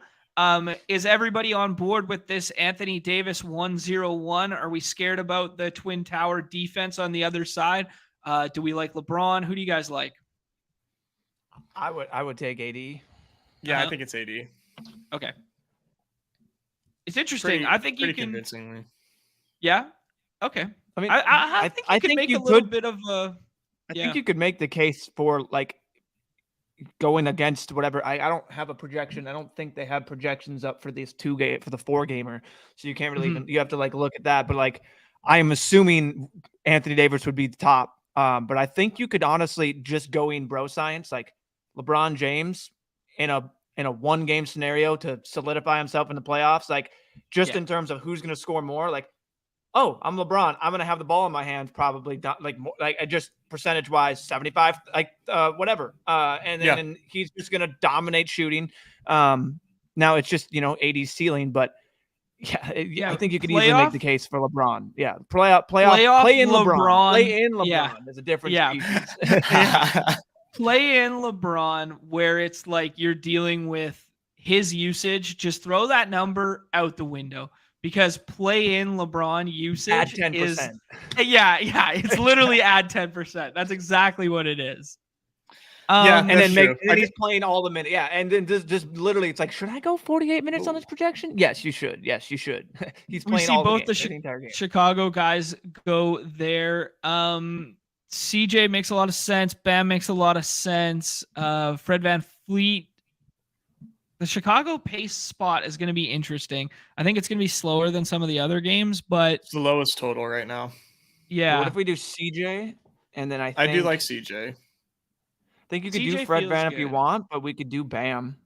Speaker 1: Is everybody on board with this Anthony Davis 1-0-1? Are we scared about the Twin Tower defense on the other side? Do we like LeBron? Who do you guys like?
Speaker 4: I would take AD.
Speaker 3: Yeah, I think it's AD.
Speaker 1: Okay. It's interesting. I think you can
Speaker 3: convincingly.
Speaker 1: Yeah. Okay.
Speaker 4: I mean,
Speaker 1: I think you could make a little bit of a.
Speaker 4: I think you could make the case for like going against whatever. I don't have a projection. I don't think they have projections up for this for the 4-gamer. So you can't really even. You have to like look at that. But like, I am assuming Anthony Davis would be the top. But I think you could honestly just go in bro science, like LeBron James in a 1-game scenario to solidify himself in the playoffs, like just in terms of who's going to score more. Like, oh, I'm LeBron. I'm going to have the ball in my hands, probably like just percentage wise, 75, whatever. And then he's just going to dominate shooting. Now it's just, AD's ceiling, but I think you could easily make the case for LeBron. Yeah. Play in LeBron. Play in LeBron.
Speaker 1: Yeah.
Speaker 4: There's a difference.
Speaker 1: Yeah. Play in LeBron, where it's like you're dealing with his usage. Just throw that number out the window, because play in LeBron usage
Speaker 4: add 10%.
Speaker 1: It's literally add 10%. That's exactly what it is.
Speaker 4: And then he's playing all the minutes. Yeah, and then just literally, it's like, should I go 48 minutes on this projection? Yes, you should. He's playing all
Speaker 1: both
Speaker 4: the entire game.
Speaker 1: Chicago guys go there. CJ makes a lot of sense. Bam makes a lot of sense. Fred VanVleet. The Chicago pace spot is going to be interesting. I think it's going to be slower than some of the other games, but
Speaker 3: it's the lowest total right now.
Speaker 1: Yeah.
Speaker 4: What if we do CJ and then
Speaker 3: I do like CJ.
Speaker 4: I think you could
Speaker 1: CJ
Speaker 4: do Fred
Speaker 1: feels
Speaker 4: Van if you
Speaker 1: good.
Speaker 4: want, but we could do Bam.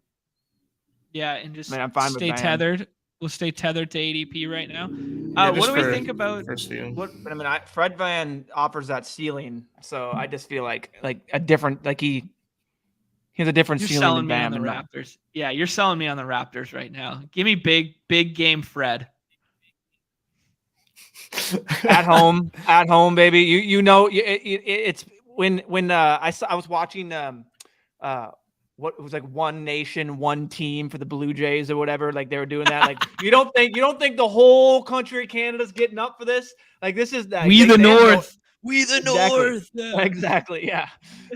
Speaker 1: Yeah, and just
Speaker 4: I'm fine with
Speaker 1: stay
Speaker 4: Bam.
Speaker 1: tethered. We'll stay tethered to ADP right now.
Speaker 3: Yeah,
Speaker 1: what do we think about
Speaker 3: first few?
Speaker 4: But I mean, Fred Van offers that ceiling, so I just feel like a different, like he has a different
Speaker 1: You're
Speaker 4: ceiling
Speaker 1: selling
Speaker 4: than
Speaker 1: me
Speaker 4: Bam.
Speaker 1: on the Raptors. Yeah, you're selling me on the Raptors right now. Give me big game Fred.
Speaker 4: at home, baby. You know, it's when I was watching what it was like One Nation, One Team for the Blue Jays or whatever. Like they were doing that. Like you don't think the whole country of Canada's getting up for this? Like this is that
Speaker 1: We the North. We the
Speaker 4: Exactly.
Speaker 1: North. Yeah.
Speaker 4: Exactly. Yeah.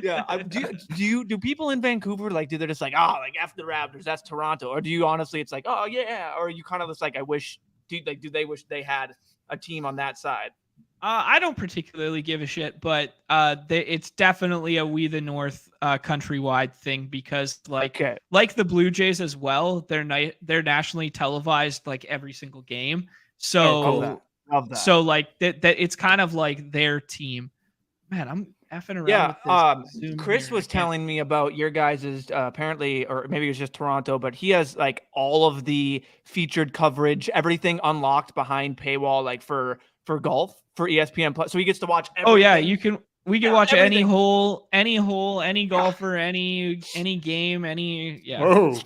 Speaker 4: Yeah. Do people in Vancouver like do they just like F the Raptors? That's Toronto, or do you honestly it's like oh yeah, or you kind of just like I wish do they wish they had a team on that side?
Speaker 1: I don't particularly give a shit, but it's definitely a We the North countrywide thing because like the Blue Jays as well, they're nationally televised like every single game. So
Speaker 4: love that.
Speaker 1: So like that it's kind of like their team. Man, I'm effing around with this. Zoom
Speaker 4: Chris
Speaker 1: here.
Speaker 4: was telling me about your guys's apparently, or maybe it was just Toronto, but he has like all of the featured coverage, everything unlocked behind paywall, like for golf for ESPN Plus. So he gets to watch everything.
Speaker 1: Oh yeah, we can watch
Speaker 4: everything.
Speaker 1: any golfer, any game,
Speaker 3: Whoa.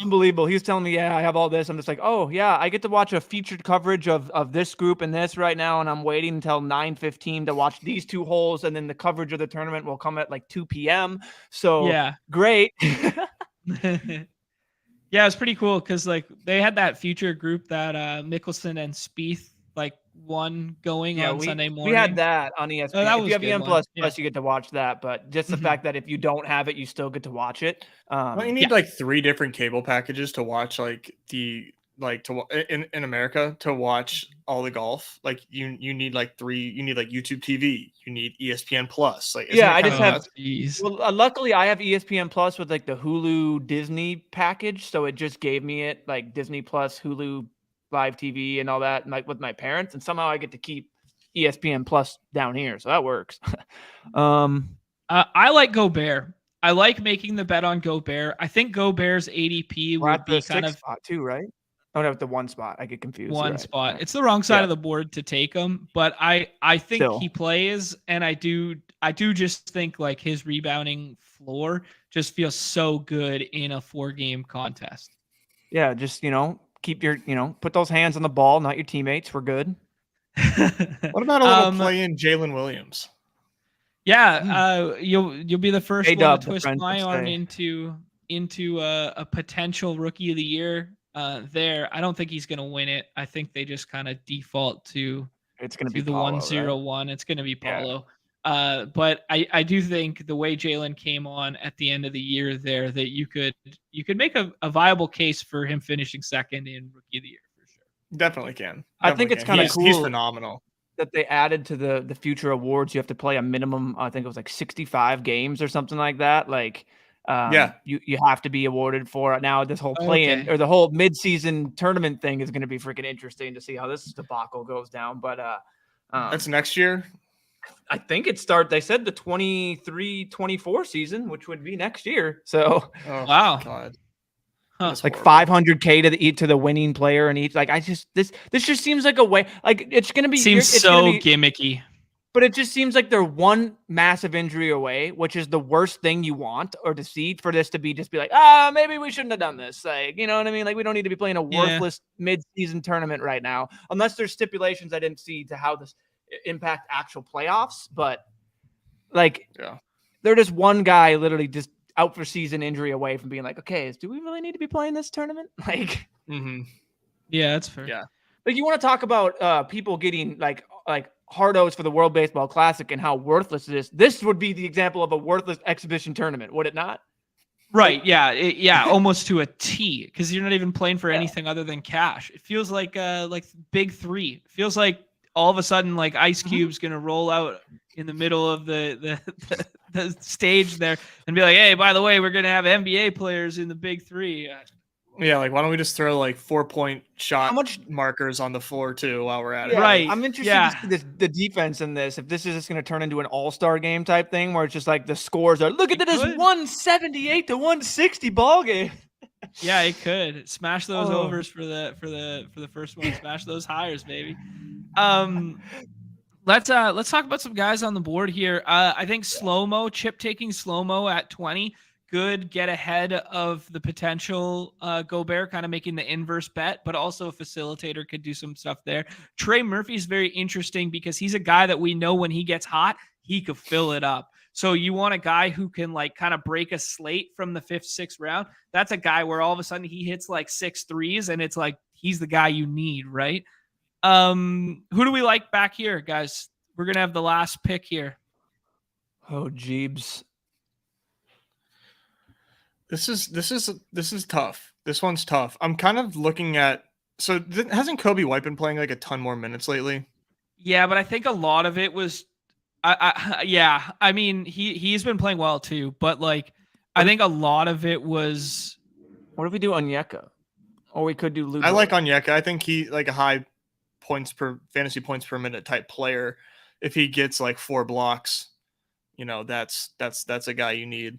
Speaker 4: Unbelievable. He was telling me, I have all this. I'm just like, oh yeah, I get to watch a featured coverage of this group and this right now, and I'm waiting until 9:15 to watch these two holes, and then the coverage of the tournament will come at like 2 p.m. So
Speaker 1: yeah,
Speaker 4: great.
Speaker 1: Yeah, it's pretty cool because like they had that feature group that Mickelson and Spieth like one going on Sunday morning.
Speaker 4: We had that on ESPN.
Speaker 1: If
Speaker 4: you have ESPN Plus, you get to watch that. But just the fact that if you don't have it, you still get to watch it.
Speaker 3: Well, you need like 3 different cable packages to watch like in America to watch all the golf. Like you need like 3. You need like YouTube TV. You need ESPN Plus. Like
Speaker 4: I just have. Well, luckily I have ESPN Plus with like the Hulu Disney package, so it just gave me it like Disney Plus, Hulu Live TV and all that, and like with my parents, and somehow I get to keep ESPN Plus down here, so that works.
Speaker 1: I like Gobert. I like making the bet on Gobert. I think Gobert's ADP would be kind of
Speaker 4: spot too, right? Oh no, the one spot. I get confused.
Speaker 1: One spot. Right. It's the wrong side of the board to take him, but I think he plays, and I do just think like his rebounding floor just feels so good in a 4-game contest.
Speaker 4: Yeah, just keep your, put those hands on the ball, not your teammates. We're good.
Speaker 3: What about a little play in Jalen Williams?
Speaker 1: Yeah, you'll be the first one to twist my arm into a potential rookie of the year. There, I don't think he's going to win it. I think they just kind of default to
Speaker 4: it's going to be
Speaker 1: the
Speaker 4: Paulo,
Speaker 1: 1-0-1.
Speaker 4: Right?
Speaker 1: It's going to be Paulo. Yeah. But I do think the way Jalen came on at the end of the year there, that you could make a viable case for him finishing second in rookie of the year for sure.
Speaker 3: Definitely can.
Speaker 4: I think it's kind of cool.
Speaker 3: He's phenomenal.
Speaker 4: That they added to the future awards. You have to play a minimum, I think it was like 65 games or something like that. Like, you have to be awarded for it. Now this whole play-in or the whole mid-season tournament thing is going to be freaking interesting to see how this debacle goes down. But
Speaker 3: that's next year.
Speaker 4: I think they said the 23-24 season, which would be next year. So
Speaker 1: wow.
Speaker 3: God.
Speaker 4: It's like $500K to the winning player and each. Like this just seems like a way. Like it's gonna be
Speaker 1: gimmicky.
Speaker 4: But it just seems like they're one massive injury away, which is the worst thing you want or to see, for this to be like, maybe we shouldn't have done this. Like, you know what I mean? Like we don't need to be playing a worthless mid-season tournament right now, unless there's stipulations I didn't see to how this impact actual playoffs. But like, they're just one guy literally just out for season injury away from being like, okay, do we really need to be playing this tournament? Like,
Speaker 1: yeah, that's fair.
Speaker 3: Yeah.
Speaker 4: Like you want to talk about people getting like hardos for the World Baseball Classic and how worthless it is. This would be the example of a worthless exhibition tournament, would it not?
Speaker 1: Right. Yeah. Almost to a T, because you're not even playing for anything other than cash. It feels like big three. It feels like all of a sudden like Ice Cube's going to roll out, in the middle of the stage there and be like, hey, by the way, we're going to have NBA players in the big three.
Speaker 3: Yeah, like why don't we just throw like 4-point shot markers on the floor too while we're at it?
Speaker 1: Right.
Speaker 4: I'm interested to see the defense in this. If this is just going to turn into an all-star game type thing where it's just like the scores are look at this 178 to 160 ball game.
Speaker 1: Yeah, it could smash those overs for the first one. Smash those hires, baby. Let's talk about some guys on the board here. I think Chip taking slow-mo at 20. Good get ahead of the potential Gobert, kind of making the inverse bet, but also a facilitator could do some stuff there. Trey Murphy's very interesting because he's a guy that we know when he gets hot, he could fill it up. So you want a guy who can like kind of break a slate from the 5th, 6th round. That's a guy where all of a sudden he hits like 6 threes and it's like he's the guy you need, right? Who do we like back here, guys? We're gonna have the last pick here.
Speaker 4: Oh, Jeebs.
Speaker 3: This is tough. This one's tough. I'm kind of looking at. So hasn't Kobe White been playing like a ton more minutes lately?
Speaker 1: Yeah, but I think a lot of it was. I mean, he's been playing well too, but like, I think a lot of it was.
Speaker 4: What if we do Onyeka? Or we could do Ludo.
Speaker 3: I like Onyeka. I think he like a high fantasy points per minute type player. If he gets like 4 blocks, that's a guy you need.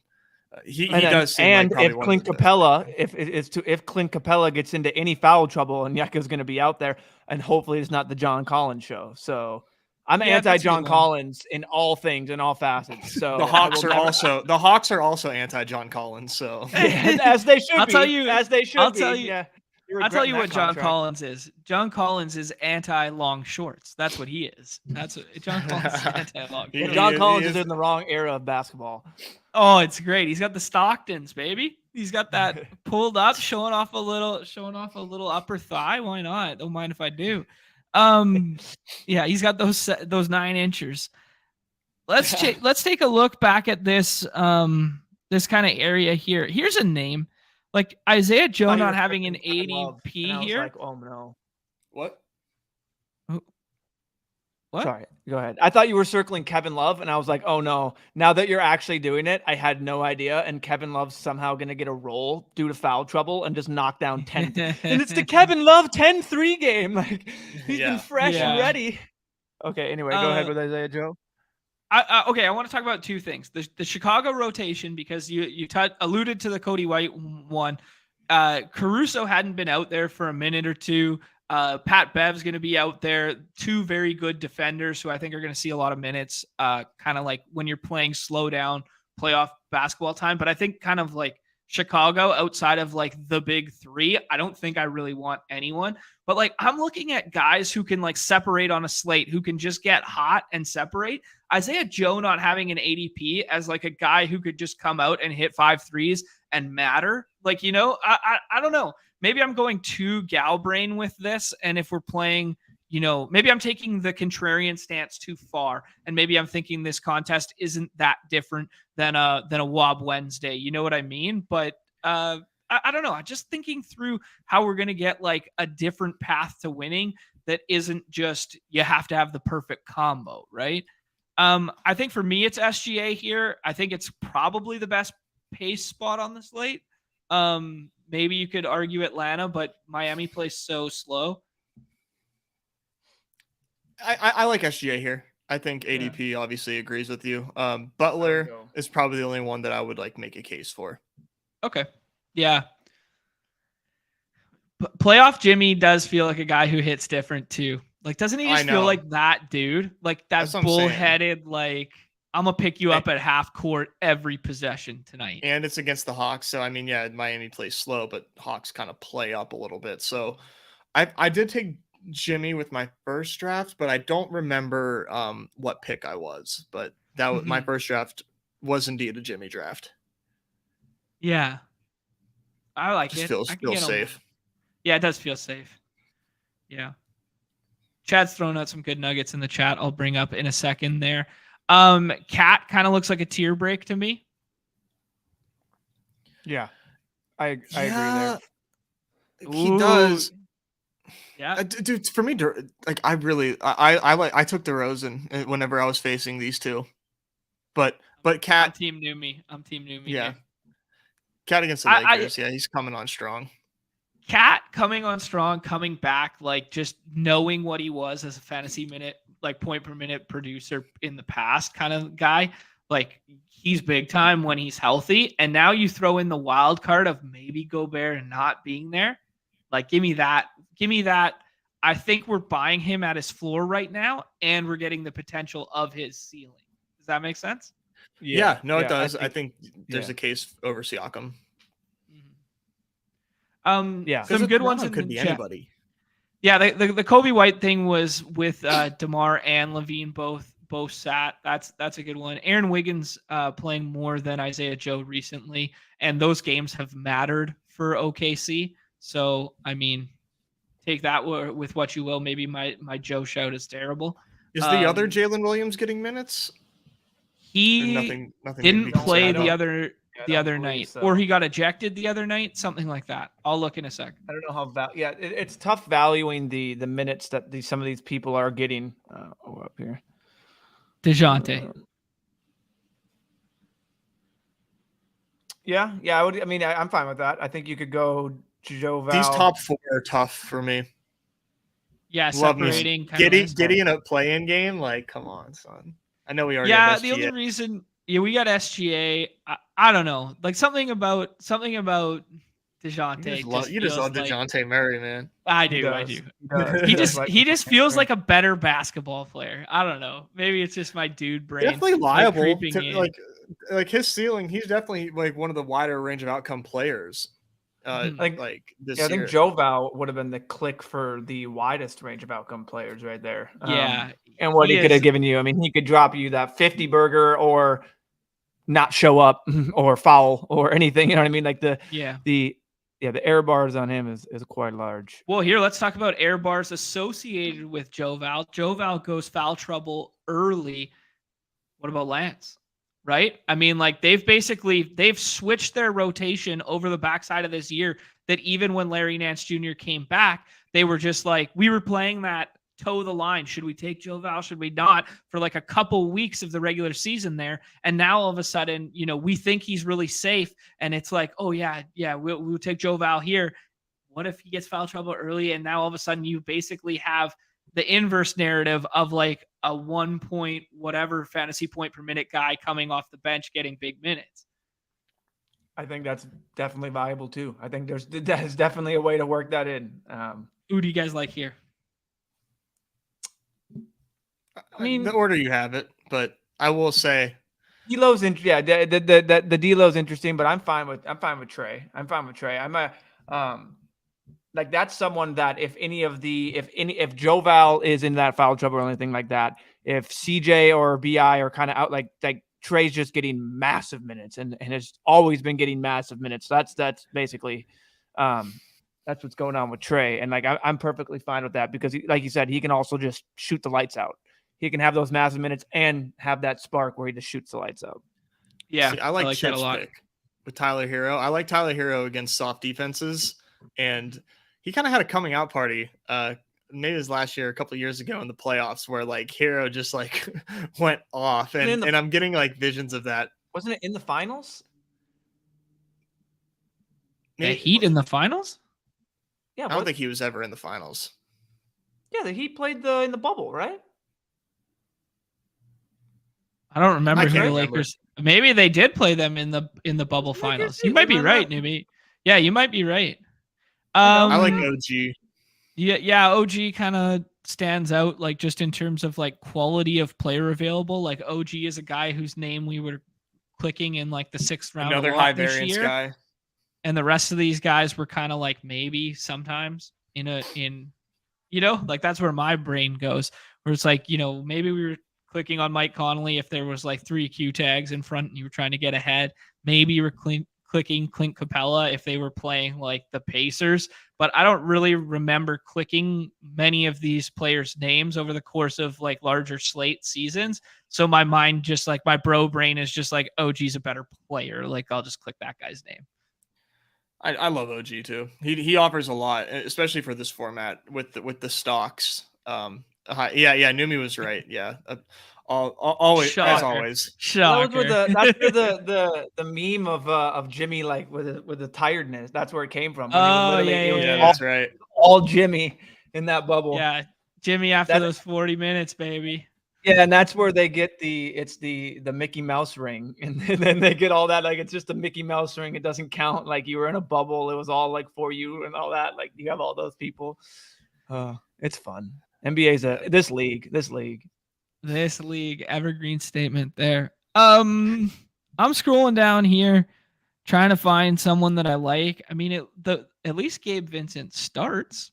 Speaker 3: He does seem
Speaker 4: and
Speaker 3: like
Speaker 4: if Clint Capella, if Clint Capella gets into any foul trouble, and Yeka's going to be out there, and hopefully it's not the John Collins show. So I'm anti John Collins in all things, in all facets. So
Speaker 3: the Hawks are also anti John Collins. So
Speaker 4: as they should.
Speaker 1: I'll tell you what John
Speaker 4: contract.
Speaker 1: Collins is. John Collins is anti-long shorts. That's what he is. That's what John Collins is anti-long shorts.
Speaker 4: John Collins is in the wrong era of basketball.
Speaker 1: Oh, it's great. He's got the Stocktons, baby. He's got that pulled up, showing off a little upper thigh. Why not? Don't mind if I do. Yeah, he's got those 9 inchers. Let's take a look back at this this kind of area here. Here's a name. Like Isaiah Joe not having an ADP here.
Speaker 4: Like, oh no.
Speaker 3: What?
Speaker 1: What?
Speaker 4: Sorry, go ahead. I thought you were circling Kevin Love, and I was like, oh no. Now that you're actually doing it, I had no idea. And Kevin Love's somehow going to get a roll due to foul trouble and just knock down 10. And it's the Kevin Love 10-3 game. Like he's been fresh and ready. Okay, anyway, go ahead with Isaiah Joe.
Speaker 1: Okay, I want to talk about 2 things. The Chicago rotation, because you alluded to the Cody White one. Caruso hadn't been out there for a minute or two. Pat Bev's going to be out there. 2 very good defenders who I think are going to see a lot of minutes, kind of like when you're playing slow down playoff basketball time. But I think kind of like Chicago, outside of like the big 3, I don't think I really want anyone. But like I'm looking at guys who can like separate on a slate, who can just get hot and separate. Isaiah Joe not having an ADP as like a guy who could just come out and hit 5 threes and matter. Like, I don't know. Maybe I'm going too gal brain with this. And if we're playing, maybe I'm taking the contrarian stance too far. And maybe I'm thinking this contest isn't that different than a Wob Wednesday. You know what I mean? But I don't know. I'm just thinking through how we're going to get like a different path to winning that isn't just you have to have the perfect combo, right? I think for me, it's SGA here. I think it's probably the best pace spot on the slate. Maybe you could argue Atlanta, but Miami plays so slow.
Speaker 3: I like SGA here. I think ADP obviously agrees with you. Butler is probably the only one that I would like make a case for.
Speaker 1: Okay. Yeah. Playoff Jimmy does feel like a guy who hits different too. Like, doesn't he just feel like that dude? Like that bullheaded, like, I'm going to pick you up at half court every possession tonight.
Speaker 3: And it's against the Hawks. So, I mean, yeah, Miami plays slow, but Hawks kind of play up a little bit. So I did take Jimmy with my first draft, but I don't remember what pick I was. But that was my first draft was indeed a Jimmy draft.
Speaker 1: Yeah. I like
Speaker 3: it.
Speaker 1: Feels
Speaker 3: safe.
Speaker 1: Yeah, it does feel safe. Yeah. Chad's throwing out some good nuggets in the chat. I'll bring up in a second there. Cat kind of looks like a tier break to me.
Speaker 4: Yeah, I agree there.
Speaker 3: He does.
Speaker 1: Yeah,
Speaker 3: dude. For me, like I took DeRozan whenever I was facing these two, but
Speaker 1: I'm
Speaker 3: Cat,
Speaker 1: Team Neumy. I'm Team Neumy.
Speaker 3: yeah,
Speaker 1: Here.
Speaker 3: Cat against the Lakers. Yeah, he's coming on strong.
Speaker 1: Cat coming on strong, coming back, like just knowing what he was as a fantasy point per minute producer in the past kind of guy. Like he's big time when he's healthy. And now you throw in the wild card of maybe Gobert not being there. Like, give me that. Give me that. I think we're buying him at his floor right now, and we're getting the potential of his ceiling. Does that make sense?
Speaker 3: Yeah, no, it does. I think there's a case over Siakam.
Speaker 1: Some good ones in
Speaker 3: could
Speaker 1: the
Speaker 3: be
Speaker 1: chat.
Speaker 3: Anybody.
Speaker 1: Yeah, the Kobe White thing was with DeMar and Levine both sat. That's a good one. Aaron Wiggins playing more than Isaiah Joe recently, and those games have mattered for OKC. So I mean, take that with what you will. Maybe my Joe shout is terrible.
Speaker 3: Is the other Jalen Williams getting minutes?
Speaker 1: He
Speaker 3: nothing
Speaker 1: didn't play the other night,
Speaker 4: so.
Speaker 1: or he got ejected the other night, something like that. I'll look in a second.
Speaker 4: I don't know how it's tough valuing the minutes that some of these people are getting. Up here,
Speaker 1: DeJounte.
Speaker 4: Yeah, I would. I mean, I'm fine with that. I think you could go Joe Val.
Speaker 3: These top 4 are tough for me.
Speaker 1: Yeah, separating.
Speaker 3: Getting in a play-in game, like, come on, son. I know we already.
Speaker 1: Yeah,
Speaker 3: have
Speaker 1: the only reason. Yeah, we got SGA. I don't know, like something about DeJounte.
Speaker 3: You just love DeJounte Murray, man.
Speaker 1: I do. He just feels like a better basketball player. I don't know. Maybe it's just my dude brain.
Speaker 3: Definitely liable. Like his ceiling, he's definitely like one of the wider range of outcome players. Like this year.
Speaker 4: I think Joe Val would have been the click for the widest range of outcome players right there.
Speaker 1: Yeah,
Speaker 4: and what he could have given you. I mean, he could drop you that 50 burger or not show up or foul or anything. You know what I mean? Like the air bars on him is quite large.
Speaker 1: Well, here, let's talk about air bars associated with Joe Val. Joe Val goes foul trouble early. What about Lance? Right? I mean, like they've switched their rotation over the backside of this year, that even when Larry Nance Jr. came back, they were just like, we were playing that toe the line. Should we take Joe Val? Should we not? For like a couple weeks of the regular season there. And now all of a sudden, we think he's really safe. And it's like, oh yeah, we'll take Joe Val here. What if he gets foul trouble early? And now all of a sudden you basically have the inverse narrative of like a 1 point, whatever fantasy point per minute guy coming off the bench getting big minutes.
Speaker 4: I think that's definitely viable too. I think there's definitely a way to work that in.
Speaker 1: Who do you guys like here?
Speaker 3: I mean, the order you have it, but I will say
Speaker 4: D'Lo's the D'Lo's interesting, but I'm fine with Trey. I'm like that's someone that if Joe Val is in that foul trouble or anything like that, if CJ or BI are kind of out, like Trey's just getting massive minutes and has always been getting massive minutes. So that's basically that's what's going on with Trey. And like I'm perfectly fine with that because like you said, he can also just shoot the lights out. He can have those massive minutes and have that spark where he just shoots the lights out.
Speaker 1: Yeah.
Speaker 3: See, I like that a lot with Tyler Hero. I like Tyler Hero against soft defenses, and he kind of had a coming out party. Maybe it was last year, a couple of years ago in the playoffs, where like Hero just like went off, and I'm getting like visions of that.
Speaker 4: Wasn't it in the finals?
Speaker 1: The Heat in the finals?
Speaker 3: Yeah, I don't think he was ever in the finals.
Speaker 4: Yeah, the Heat played in the bubble, right?
Speaker 1: I don't remember who the Lakers. Maybe they did play them in the bubble finals. You might be right, Neumy. Yeah, you might be right.
Speaker 3: I like OG.
Speaker 1: Yeah, OG kind of stands out, like just in terms of like quality of player available. Like OG is a guy whose name we were clicking in like the 6th round.
Speaker 3: Another high variance guy.
Speaker 1: And the rest of these guys were kind of like maybe sometimes like that's where my brain goes. Where it's like, maybe we were clicking on Mike Conley if there was like 3 Q tags in front and you were trying to get ahead. Maybe you were clicking Clint Capella if they were playing like the Pacers, but I don't really remember clicking many of these players' names over the course of like larger slate seasons. So my mind just like my bro brain is just like, OG's a better player. Like I'll just click that guy's name.
Speaker 3: I love OG too. He offers a lot, especially for this format with the stocks. Yeah, Neumy was right. Yeah, always
Speaker 1: Shocker.
Speaker 3: as always.
Speaker 1: Shocker.
Speaker 4: That's where the meme of Jimmy like with the tiredness. That's where it came from. When he was literally,
Speaker 3: That's right.
Speaker 4: All Jimmy in that bubble.
Speaker 1: Yeah, Jimmy after those 40 minutes, baby.
Speaker 4: Yeah, and that's where they get the Mickey Mouse ring, and then they get all that, like it's just a Mickey Mouse ring. It doesn't count. Like you were in a bubble. It was all like for you and all that. Like you have all those people. It's fun. NBA's this league.
Speaker 1: This league, evergreen statement there. I'm scrolling down here, trying to find someone that I like. I mean, at least Gabe Vincent starts.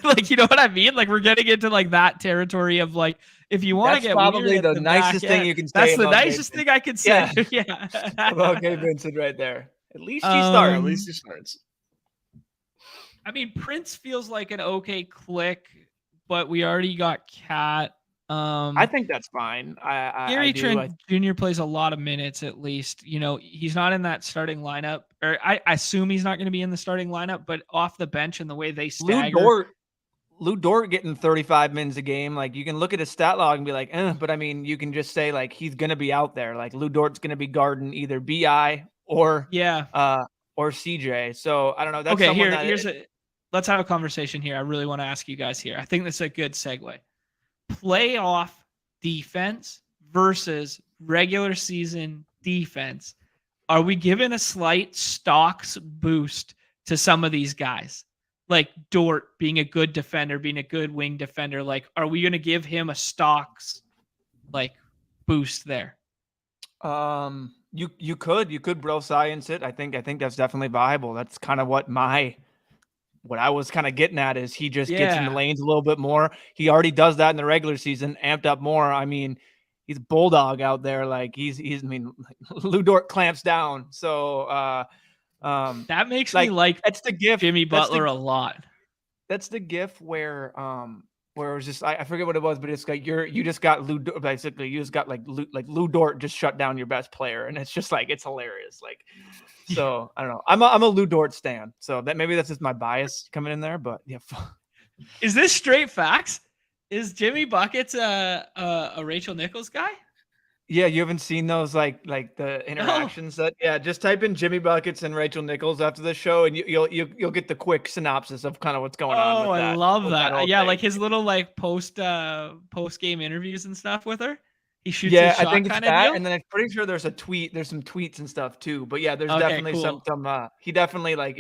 Speaker 1: Like, you know what I mean? Like, we're getting into like that territory of like, if you want to get
Speaker 4: probably
Speaker 1: weird
Speaker 4: the nicest thing you can say.
Speaker 1: That's the nicest thing I can say.
Speaker 4: Yeah. About Gabe Vincent right there. At least he
Speaker 3: starts.
Speaker 4: starts.
Speaker 3: At least he starts.
Speaker 1: I mean, Prince feels like an okay click, but we already got Cat.
Speaker 4: I think that's fine.
Speaker 1: Gary Trent Jr. plays a lot of minutes at least. You know, he's not in that starting lineup, or I assume he's not going to be in the starting lineup, but off the bench and the way they stagger.
Speaker 4: Lou Dort getting 35 minutes a game. Like you can look at his stat log and be like, but I mean, you can just say like he's going to be out there. Like Lou Dort's going to be guarding either BI or CJ. So I don't know. That's
Speaker 1: okay. Let's have a conversation here. I really want to ask you guys here. I think this is a good segue. Playoff defense versus regular season defense. Are we giving a slight stocks boost to some of these guys? Like Dort being a good defender, being a good wing defender. Like, are we going to give him a stocks like boost there?
Speaker 4: You could bro science it. I think that's definitely viable. That's kind of what I was kind of getting at is he just gets in the lanes a little bit more. He already does that in the regular season, amped up more. I mean, he's a bulldog out there. Like he's I mean, Lou Dort clamps down. So
Speaker 1: that makes me like
Speaker 4: that's the gift.
Speaker 1: Jimmy Butler a lot.
Speaker 4: That's the gift where it was just I forget what it was, but it's like you just got Lou basically you just got like Lou Dort just shut down your best player, and it's just like it's hilarious. Like so I don't know. I'm a Lou Dort stan, so that maybe that's just my bias coming in there. But yeah,
Speaker 1: is this straight facts? Is Jimmy Buckets a Rachel Nichols guy?
Speaker 4: Yeah, you haven't seen those like the interactions just type in Jimmy Buckets and Rachel Nichols after the show, and you'll get the quick synopsis of kind of what's going on.
Speaker 1: Oh, I love that. Yeah,
Speaker 4: thing.
Speaker 1: like his little like post game interviews and stuff with her. He shoots his shot,
Speaker 4: I think it's that,
Speaker 1: deal?
Speaker 4: and then I'm pretty sure there's some tweets and stuff too. But yeah, there's definitely some he definitely like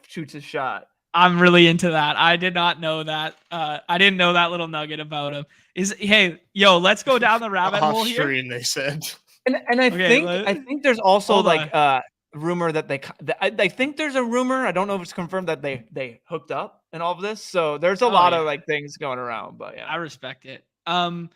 Speaker 4: shoots his shot.
Speaker 1: I'm really into that. I did not know that. I didn't know that little nugget about him. Let's go down the rabbit hole here.
Speaker 3: Stream, they said.
Speaker 4: And I think there's also rumor that I think there's a rumor. I don't know if it's confirmed that they hooked up and all of this. So there's a lot of like things going around. But yeah,
Speaker 1: I respect it. The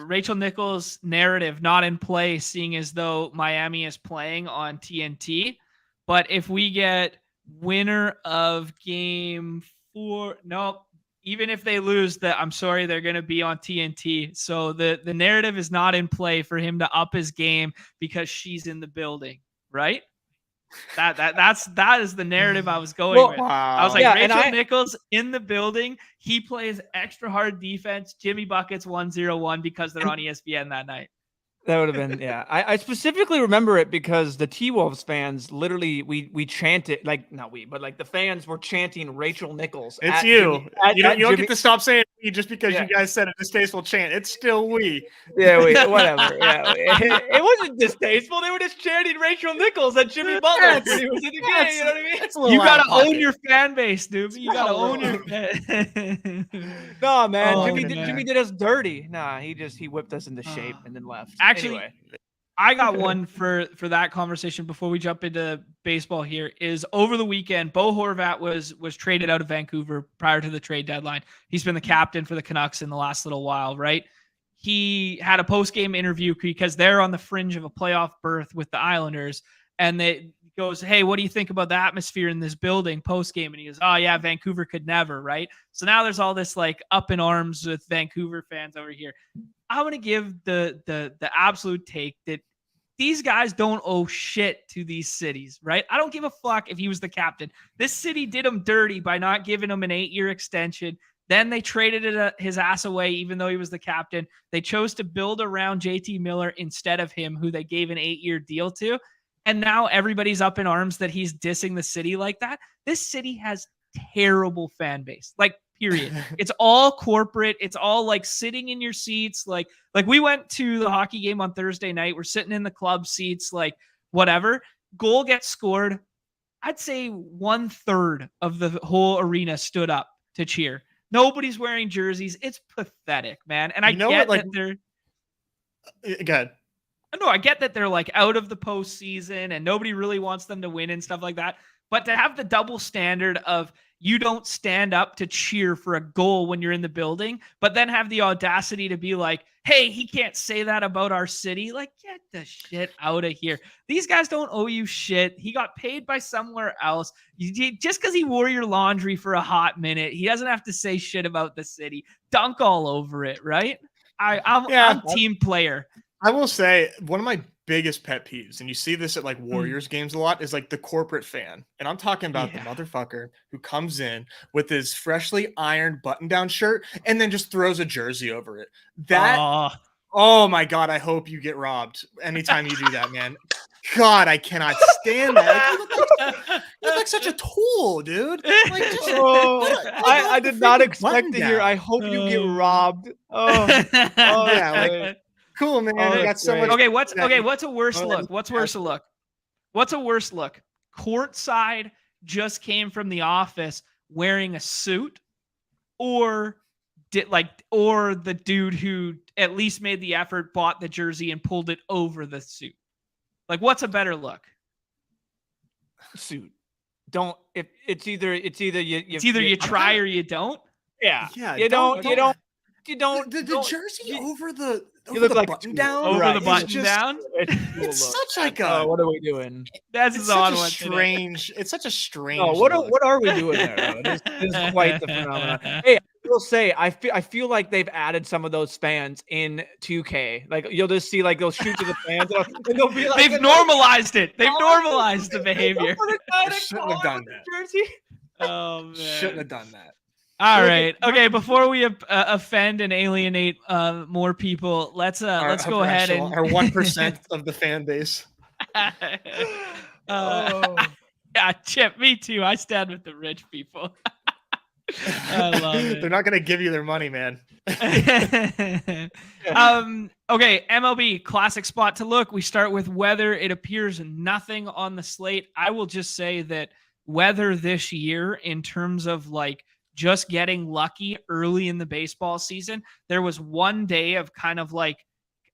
Speaker 1: Rachel Nichols narrative not in play, seeing as though Miami is playing on TNT. But if we get winner of game 4, even if they lose, I'm sorry, they're going to be on TNT. So the narrative is not in play for him to up his game because she's in the building, right? That is the narrative I was going with.
Speaker 3: Wow.
Speaker 1: I was like, Rachel Nichols in the building. He plays extra hard defense. Jimmy Buckets 1-0-1 because they're on ESPN that night.
Speaker 4: That would have been, yeah. I specifically remember it because the T-Wolves fans literally, we chanted, like, not we, but like the fans were chanting Rachel Nichols.
Speaker 3: It's you. You don't get to stop saying we just because you guys said a distasteful chant. It's still we.
Speaker 4: Yeah, whatever. Yeah, it wasn't distasteful. They were just chanting Rachel Nichols at Jimmy Butler when he was in the game. You know what I mean?
Speaker 1: You got to own your fan base, dude. You got to own your fan.
Speaker 4: No, man. Jimmy did us dirty. Nah, he whipped us into shape and then left.
Speaker 1: Actually,
Speaker 4: anyway.
Speaker 1: I got one for that conversation before we jump into baseball here. Is over the weekend, Bo Horvat was traded out of Vancouver prior to the trade deadline. He's been the captain for the Canucks in the last little while, right? He had a post-game interview because they're on the fringe of a playoff berth with the Islanders, and they goes, "Hey, what do you think about the atmosphere in this building post-game?" And he goes, "Oh yeah, Vancouver could never," right? So now there's all this like up in arms with Vancouver fans over here. I'm going to give the absolute take that these guys don't owe shit to these cities, right? I don't give a fuck if he was the captain. This city did him dirty by not giving him an 8-year extension. Then they traded his ass away, even though he was the captain. They chose to build around JT Miller instead of him, who they gave an 8-year deal to. And now everybody's up in arms that he's dissing the city like that. This city has terrible fan base, like, period. It's all corporate. It's all like sitting in your seats. Like we went to the hockey game on Thursday night. We're sitting in the club seats, like whatever. Goal gets scored. I'd say 1/3 of the whole arena stood up to cheer. Nobody's wearing jerseys. It's pathetic, man. And I get that they're
Speaker 3: good.
Speaker 1: No, I get that they're like out of the postseason and nobody really wants them to win and stuff like that. But to have the double standard of you don't stand up to cheer for a goal when you're in the building, but then have the audacity to be like, hey, he can't say that about our city. Like, get the shit out of here. These guys don't owe you shit. He got paid by somewhere else. Just because he wore your laundry for a hot minute, he doesn't have to say shit about the city. Dunk all over it, right? I'm team player.
Speaker 3: I will say one of my biggest pet peeves, and you see this at like Warriors games a lot, is like the corporate fan. And I'm talking about the motherfucker who comes in with his freshly ironed button-down shirt and then just throws a jersey over it. Oh my God, I hope you get robbed anytime you do that, man. God, I cannot stand that. You look like such a tool, dude. Like,
Speaker 4: I did not expect to hear, I hope you get robbed.
Speaker 3: Cool, man. I got so much.
Speaker 1: Okay, what's a worse look? What's worse a look? What's a worse look? Courtside just came from the office wearing a suit, or the dude who at least made the effort, bought the jersey and pulled it over the suit. Like, what's a better look?
Speaker 4: Suit. Don't. If it's either
Speaker 1: you try or you don't.
Speaker 4: Yeah.
Speaker 3: You don't. The jersey over the.
Speaker 4: You look like
Speaker 3: button down.
Speaker 1: Over the button down.
Speaker 3: It's such like a.
Speaker 4: What are we doing?
Speaker 1: That's
Speaker 3: such a strange. It's such a strange.
Speaker 4: What are we doing there? This is quite the phenomenon. Hey, I will say, I feel like they've added some of those fans in 2K. Like, you'll just see like they'll shoot to the fans, and they'll be like,
Speaker 1: they've normalized it. They've normalized the behavior.
Speaker 3: Shouldn't have done that.
Speaker 4: Jersey.
Speaker 1: Oh man.
Speaker 3: Shouldn't have done that.
Speaker 1: All right. Okay. Before we offend and alienate more people, let's go ahead and
Speaker 3: our 1% of the fan base.
Speaker 1: Yeah, Chip. Me too. I stand with the rich people. I love it.
Speaker 3: They're not gonna give you their money, man.
Speaker 1: Okay. MLB classic spot to look. We start with weather. It appears nothing on the slate. I will just say that weather this year, in terms of like just getting lucky early in the baseball season, there was one day of kind of like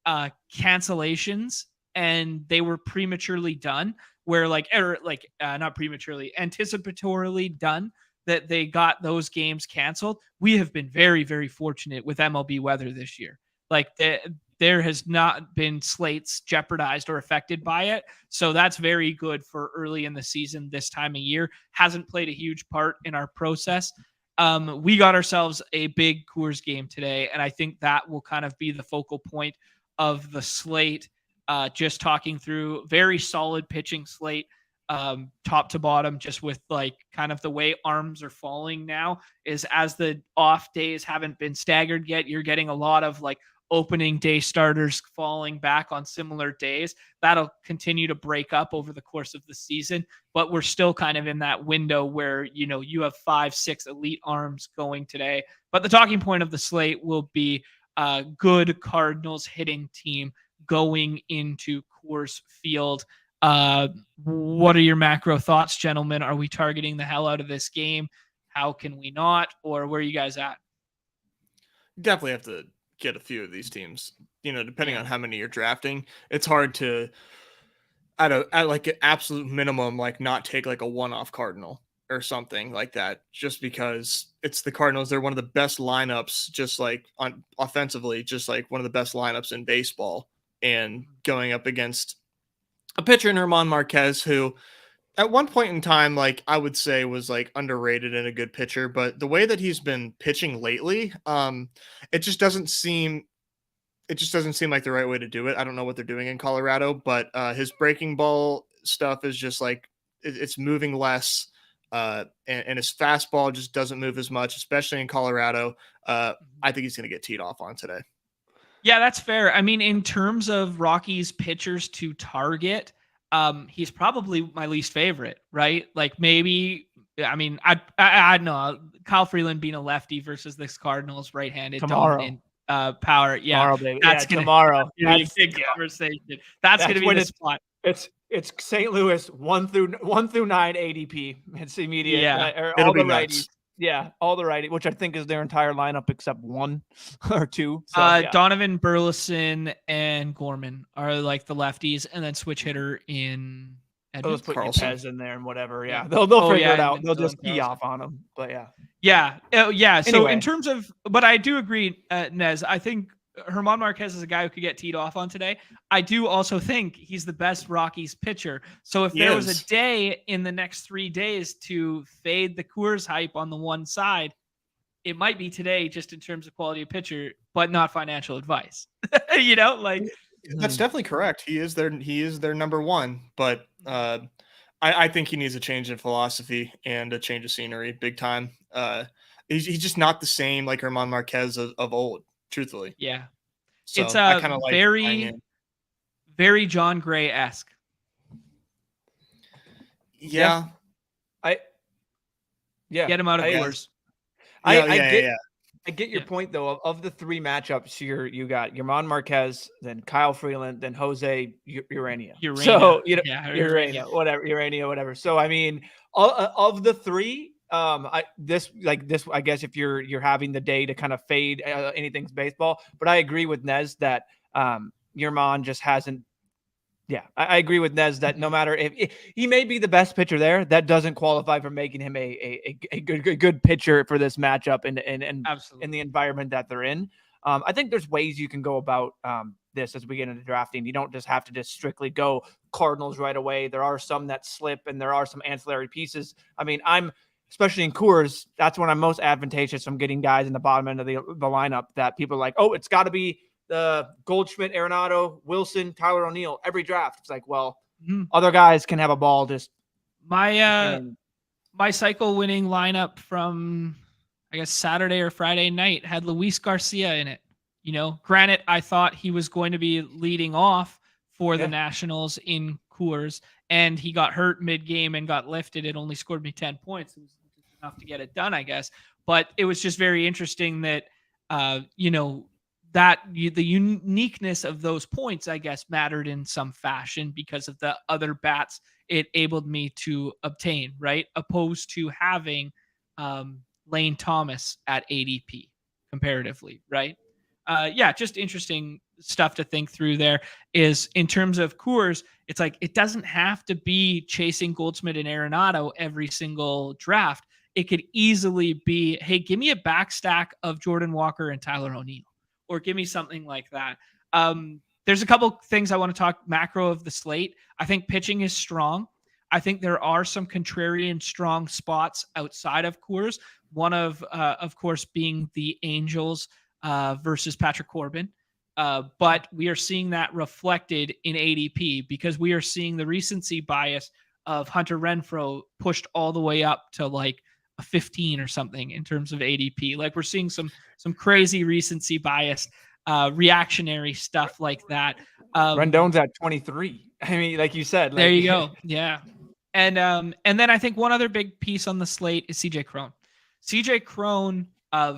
Speaker 1: cancellations, and they were prematurely done, where not prematurely, anticipatorily done, that they got those games canceled. We have been very, very fortunate with MLB weather this year. Like there has not been slates jeopardized or affected by it. So that's very good for early in the season this time of year. Hasn't played a huge part in our process. We got ourselves a big Coors game today, and I think that will kind of be the focal point of the slate. Just talking through very solid pitching slate, top to bottom, just with like kind of the way arms are falling now, is as the off days haven't been staggered yet, you're getting a lot of like opening day starters falling back on similar days. That'll continue to break up over the course of the season, but we're still kind of in that window where, you know, you have 5-6 elite arms going today. But the talking point of the slate will be a good Cardinals hitting team going into Coors Field. What are your macro thoughts, gentlemen? Are we targeting the hell out of this game? How can we not? Or where are you guys at?
Speaker 3: Definitely have to get a few of these teams, you know, depending on how many you're drafting. It's hard to, at like an absolute minimum, like not take like a one-off Cardinal or something like that, just because it's the Cardinals. They're one of the best lineups, just like on offensively, just like one of the best lineups in baseball, and going up against a pitcher in German Marquez, who at one point in time, like I would say was like underrated and a good pitcher, but the way that he's been pitching lately, it just doesn't seem it just doesn't seem like the right way to do it. I don't know what they're doing in Colorado, but his breaking ball stuff is just like it's moving less. And his fastball just doesn't move as much, especially in Colorado. I think he's going to get teed off on today.
Speaker 1: Yeah, that's fair. I mean, in terms of Rockies pitchers to target, he's probably my least favorite, right? Like maybe, I mean, I don't know. Kyle Freeland being a lefty versus this Cardinals right-handed dominant power. Yeah,
Speaker 4: tomorrow, baby.
Speaker 1: That's
Speaker 4: gonna tomorrow.
Speaker 1: That's a big conversation. That's gonna be the spot.
Speaker 4: It's St. Louis 1 through 9 ADP. It's immediate.
Speaker 1: Yeah,
Speaker 4: all the righties. Yeah, all the righties, which I think is their entire lineup except 1 or 2. So,
Speaker 1: Donovan, Burleson, and Gorman are like the lefties, and then switch hitter in
Speaker 4: Edmonds. They'll put Pez in there and whatever. Yeah, they'll figure it out. They'll just key off on them. But
Speaker 1: yeah. So anyway. In terms of, but I do agree, Nez. I think German Marquez is a guy who could get teed off on today. I do also think he's the best Rockies pitcher. So if there was a day in the next 3 days to fade the Coors hype on the one side, it might be today just in terms of quality of pitcher, but not financial advice.
Speaker 3: That's definitely correct. He is their number one, but I think he needs a change in philosophy and a change of scenery big time. He's just not the same like German Marquez of old. Truthfully.
Speaker 1: Yeah.
Speaker 3: So
Speaker 1: it's
Speaker 3: I kind of like
Speaker 1: very John Gray-esque.
Speaker 3: Yeah.
Speaker 1: Get him out of Coors.
Speaker 4: I get your point though. Of the 3 matchups here, you got German Marquez, then Kyle Freeland, then Jose Urania. So Urania, whatever. So I mean, of the 3, I guess if you're having the day to kind of fade anything's baseball, but I agree with Nez that German just hasn't. Yeah, I agree with Nez that no matter if he may be the best pitcher there, that doesn't qualify for making him a good pitcher for this matchup and in the environment that they're in. I think there's ways you can go about this as we get into drafting. You don't just have to just strictly go Cardinals right away. There are some that slip and there are some ancillary pieces. I mean, especially in Coors, that's when I'm most advantageous from getting guys in the bottom end of the lineup that people are like, oh, it's got to be the Goldschmidt, Arenado, Wilson, Tyler O'Neill, every draft. It's like, well, other guys can have a ball. Just
Speaker 1: my cycle winning lineup from, I guess, Saturday or Friday night had Luis Garcia in it. Granted, I thought he was going to be leading off for the Nationals in Coors, and he got hurt mid-game and got lifted. It only scored me 10 points. It was enough to get it done, I guess. But it was just very interesting that, the uniqueness of those points, I guess, mattered in some fashion because of the other bats it enabled me to obtain, right? Opposed to having Lane Thomas at ADP comparatively, right? Just interesting stuff to think through there is in terms of Coors, it's like it doesn't have to be chasing Goldschmidt and Arenado every single draft. It could easily be, hey, give me a back stack of Jordan Walker and Tyler O'Neill, or give me something like that. There's a couple things I want to talk macro of the slate. I think pitching is strong. I think there are some contrarian strong spots outside of Coors. One of course, being the Angels versus Patrick Corbin. But we are seeing that reflected in ADP because we are seeing the recency bias of Hunter Renfroe pushed all the way up to like a 15 or something in terms of ADP. Like we're seeing some crazy recency bias, reactionary stuff like that.
Speaker 4: Rendon's at 23. I mean, like you said,
Speaker 1: there you go. Yeah. And then I think one other big piece on the slate is CJ Cron. CJ Cron,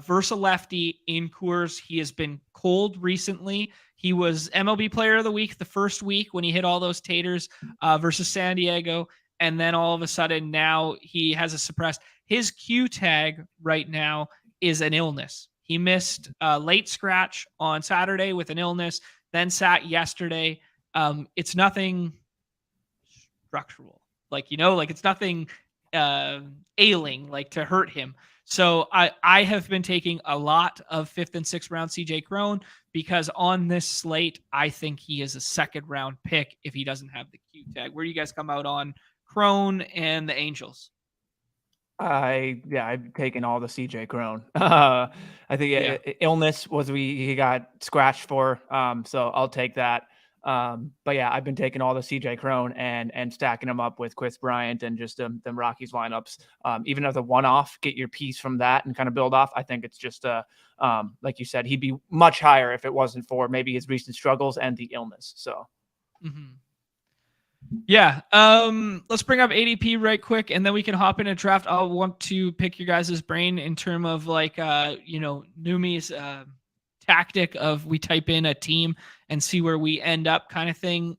Speaker 1: versus a lefty in Coors. He has been cold recently. He was MLB Player of the Week the first week when he hit all those taters versus San Diego. And then all of a sudden now he has a suppressed. His Q tag right now is an illness. He missed a late scratch on Saturday with an illness, then sat yesterday. It's nothing structural. It's nothing ailing, like to hurt him. So I have been taking a lot of 5th and 6th round CJ Cron because on this slate, I think he is a 2nd round pick if he doesn't have the Q tag. Where do you guys come out on Cron and the Angels?
Speaker 4: I've taken all the CJ Crone. I think illness was he got scratched for. So I'll take that. But yeah, I've been taking all the CJ Crone and stacking them up with Chris Bryant and just them Rockies lineups. Even as a one-off, get your piece from that and kind of build off. I think it's just like you said, he'd be much higher if it wasn't for maybe his recent struggles and the illness. So.
Speaker 1: Mm-hmm. Yeah. Let's bring up ADP right quick, and then we can hop in a draft. I'll want to pick your guys' brain in terms of Neumy's tactic of we type in a team and see where we end up kind of thing.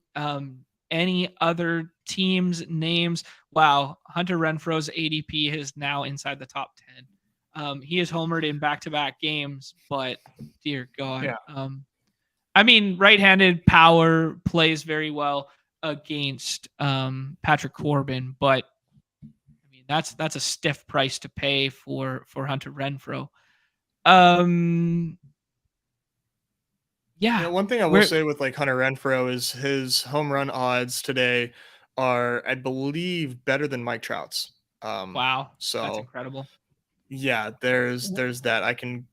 Speaker 1: Any other teams' names? Wow. Hunter Renfroe's ADP is now inside the top 10. He has homered in back-to-back games, but dear God.
Speaker 4: Yeah.
Speaker 1: I mean, right-handed power plays very well against Patrick Corbin, but I mean that's a stiff price to pay for Hunter Renfroe.
Speaker 3: One thing I will say with like Hunter Renfroe is his home run odds today are, I believe, better than Mike Trout's.
Speaker 1: Wow,
Speaker 3: so
Speaker 1: that's incredible.
Speaker 3: Yeah, there's that. I can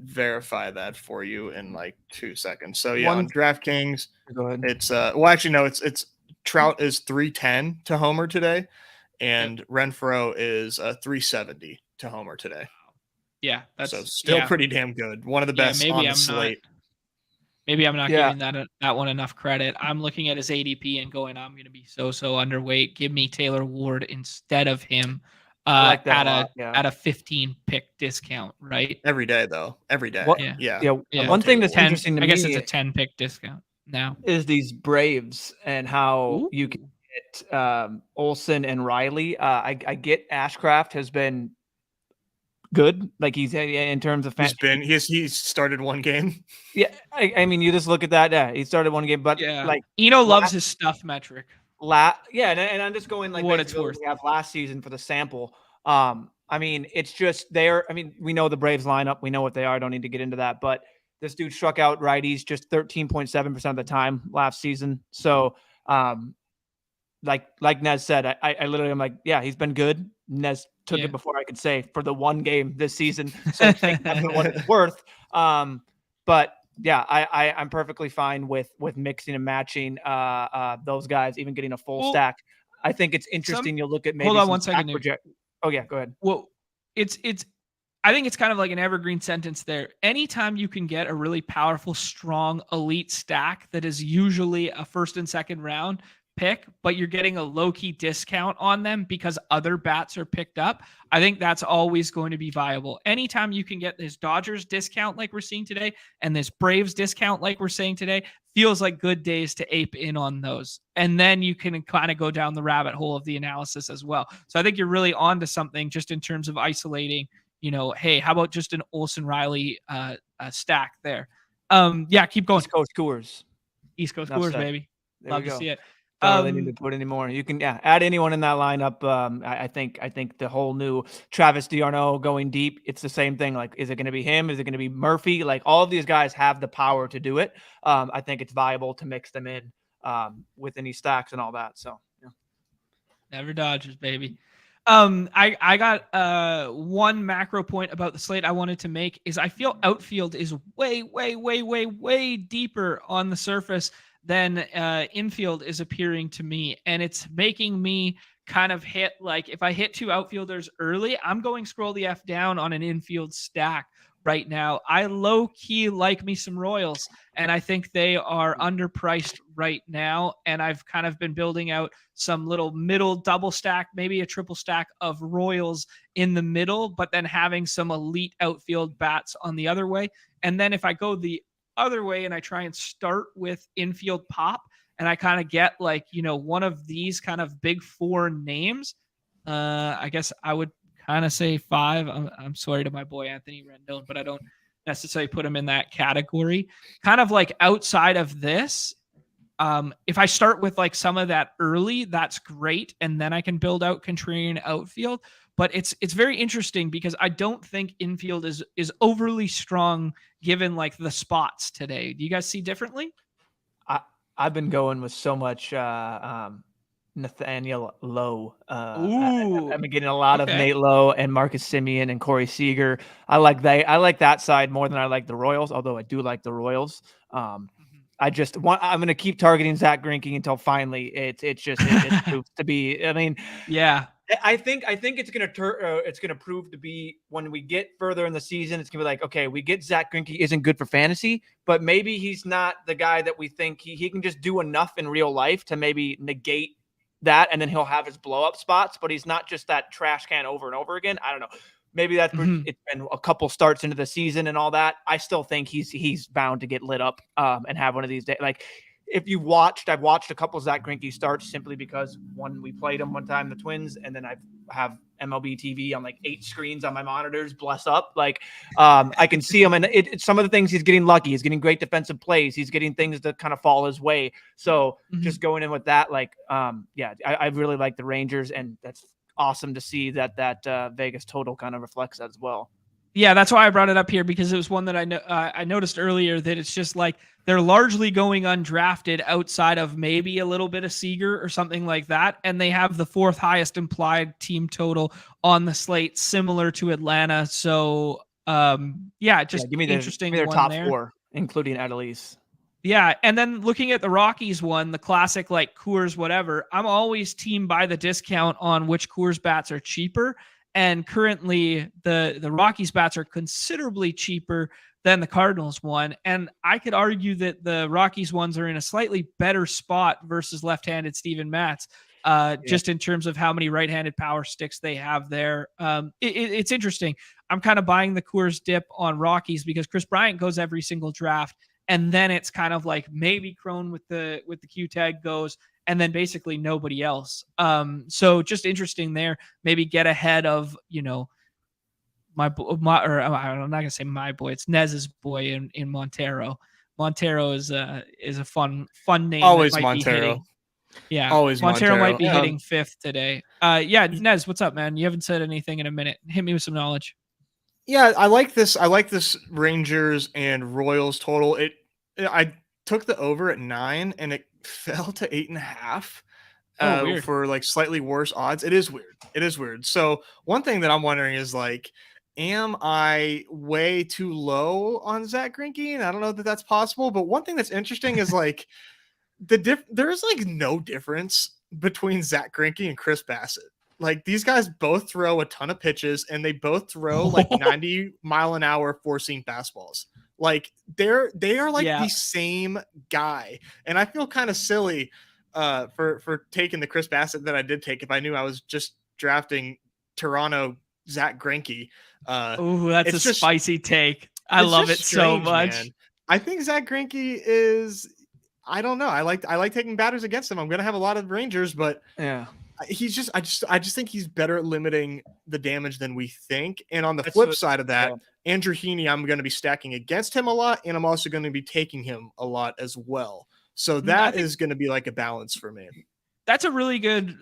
Speaker 3: verify that for you in like 2 seconds. So yeah, on DraftKings,
Speaker 4: go ahead.
Speaker 3: It's it's Trout is 310 to homer today, and Renfroe is 370 to homer today.
Speaker 1: Yeah, that's
Speaker 3: so still pretty damn good. One of the best on the slate.
Speaker 1: Maybe I'm not giving that one enough credit. I'm looking at his ADP and going, I'm going to be so underweight. Give me Taylor Ward instead of him. At a 15 pick discount, right?
Speaker 3: Every day though. Every day.
Speaker 4: Yeah. One thing that's interesting to me,
Speaker 1: I guess it's a 10 pick discount now,
Speaker 4: is these Braves and how you can get Olsen and Riley. I get Ashcraft has been good. Like he's in terms of
Speaker 3: he's started one game.
Speaker 4: Yeah. I mean, you just look at that. Yeah, he started one game, but like
Speaker 1: Eno loves his stuff metric.
Speaker 4: And I'm just going like
Speaker 1: what it's worth.
Speaker 4: We have last season for the sample. I mean, it's just there. I mean, we know the Braves lineup. We know what they are. I don't need to get into that. But this dude struck out righties just 13.7% of the time last season. So, like Nez said, I literally am like, yeah, he's been good. Nez took it before I could say for the one game this season. So I think that's what it's worth. But yeah, I'm perfectly fine with mixing and matching those guys, even getting a full stack. I think it's interesting. You'll look at maybe.
Speaker 1: Hold on 1 second.
Speaker 4: Oh yeah, go ahead.
Speaker 1: Well, I think it's kind of like an evergreen sentence there. Anytime you can get a really powerful, strong, elite stack that is usually a first and second round pick, but you're getting a low-key discount on them because other bats are picked up, I think that's always going to be viable. Anytime you can get this Dodgers discount like we're seeing today and this Braves discount like we're saying today, feels like good days to ape in on those. And then you can kind of go down the rabbit hole of the analysis as well. So I think you're really onto something just in terms of isolating, hey, how about just an Olsen Riley stack there? Keep going.
Speaker 4: East Coast Coors.
Speaker 1: East Coast Coors, baby. Love to see it.
Speaker 4: Don't really need to put any more. You can add anyone in that lineup. I think the whole new Travis d'Arnaud going deep, it's the same thing. Like, is it going to be him? Is it going to be Murphy? Like, all of these guys have the power to do it. I think it's viable to mix them in with any stacks and all that. So yeah.
Speaker 1: Never Dodgers, baby. I got one macro point about the slate I wanted to make is I feel outfield is way deeper on the surface than infield is appearing to me. And it's making me kind of hit, like if I hit two outfielders early, I'm going scroll the F down on an infield stack right now. I low key like me some Royals, and I think they are underpriced right now. And I've kind of been building out some little middle double stack, maybe a triple stack of Royals in the middle, but then having some elite outfield bats on the other way. And then if I go the other way and I try and start with infield pop and I kind of get like, one of these kind of big four names, I guess I would kind of say five. I'm sorry to my boy Anthony Rendon, but I don't necessarily put him in that category. Kind of like outside of this, if I start with like some of that early, that's great. And then I can build out contrarian outfield. But it's very interesting because I don't think infield is overly strong given like the spots today. Do you guys see differently?
Speaker 4: I've been going with so much Nathaniel Lowe.
Speaker 1: Ooh,
Speaker 4: I'm getting a lot of
Speaker 1: okay.
Speaker 4: Nate Lowe and Marcus Simeon and Corey Seager. I like that side more than I like the Royals, although I do like the Royals. I just want. I'm going to keep targeting Zach Greinke until finally it proves to be. I mean,
Speaker 1: yeah.
Speaker 4: I think it's gonna prove to be when we get further in the season. It's gonna be like, okay, we get Zach Greinke isn't good for fantasy, but maybe he's not the guy that we think he can just do enough in real life to maybe negate that, and then he'll have his blow up spots. But he's not just that trash can over and over again. I don't know. Maybe it's been a couple starts into the season and all that. I still think he's bound to get lit up and have one of these days. Like if I've watched a couple Zach Greinke starts simply because one, we played him one time, the Twins, and then I have MLB TV on like 8 screens on my monitors, bless up. Like I can see him, and some of the things he's getting lucky. He's getting great defensive plays. He's getting things that kind of fall his way. So just going in with that, like, I really like the Rangers, and that's awesome to see that Vegas total kind of reflects that as well.
Speaker 1: Yeah, that's why I brought it up here, because it was one that I noticed earlier that it's just like they're largely going undrafted outside of maybe a little bit of Seager or something like that, and they have the 4th highest implied team total on the slate, similar to Atlanta. So, just
Speaker 4: give me
Speaker 1: interesting.
Speaker 4: Give me their
Speaker 1: one
Speaker 4: top
Speaker 1: there.
Speaker 4: 4, including Adelise.
Speaker 1: Yeah, and then looking at the Rockies one, the classic like Coors whatever, I'm always team by the discount on which Coors bats are cheaper. And currently the Rockies bats are considerably cheaper than the Cardinals one. And I could argue that the Rockies ones are in a slightly better spot versus left-handed Steven Matz, just in terms of how many right-handed power sticks they have there. It's interesting. I'm kind of buying the Coors dip on Rockies because Chris Bryant goes every single draft. And then it's kind of like maybe Crone with the Q tag goes, and then basically nobody else. So just interesting there. Maybe get ahead of I'm not gonna say my boy. It's Nez's boy in Montero. Montero is a fun name.
Speaker 3: Always
Speaker 1: that might
Speaker 3: Montero.
Speaker 1: Be hitting. Yeah,
Speaker 3: always
Speaker 1: Montero might be
Speaker 3: Yeah.
Speaker 1: hitting 5th today. Nez, what's up, man? You haven't said anything in a minute. Hit me with some knowledge.
Speaker 3: Yeah, I like this Rangers and Royals total. I took the over at 9 and it fell to 8.5 for like slightly worse odds. It is weird. So one thing that I'm wondering is like, am I way too low on Zach Greinke? And I don't know that that's possible. But one thing that's interesting is like there's like no difference between Zach Greinke and Chris Bassett. Like these guys both throw a ton of pitches and they both throw like 90-mile-an-hour four-seam fastballs. Like they are like the same guy. And I feel kind of silly for taking the Chris Bassett that I did take if I knew I was just drafting Toronto Zach Greinke.
Speaker 1: That's a spicy take. I love it strange, so much. Man.
Speaker 3: I think Zach Greinke is, I don't know. I like taking batters against him. I'm going to have a lot of Rangers, but
Speaker 4: yeah.
Speaker 3: He's just, I just think he's better at limiting the damage than we think. And on the flip side of that, Andrew Heaney, I'm going to be stacking against him a lot, and I'm also going to be taking him a lot as well. So that is going to be like a balance for me.
Speaker 1: That's a really good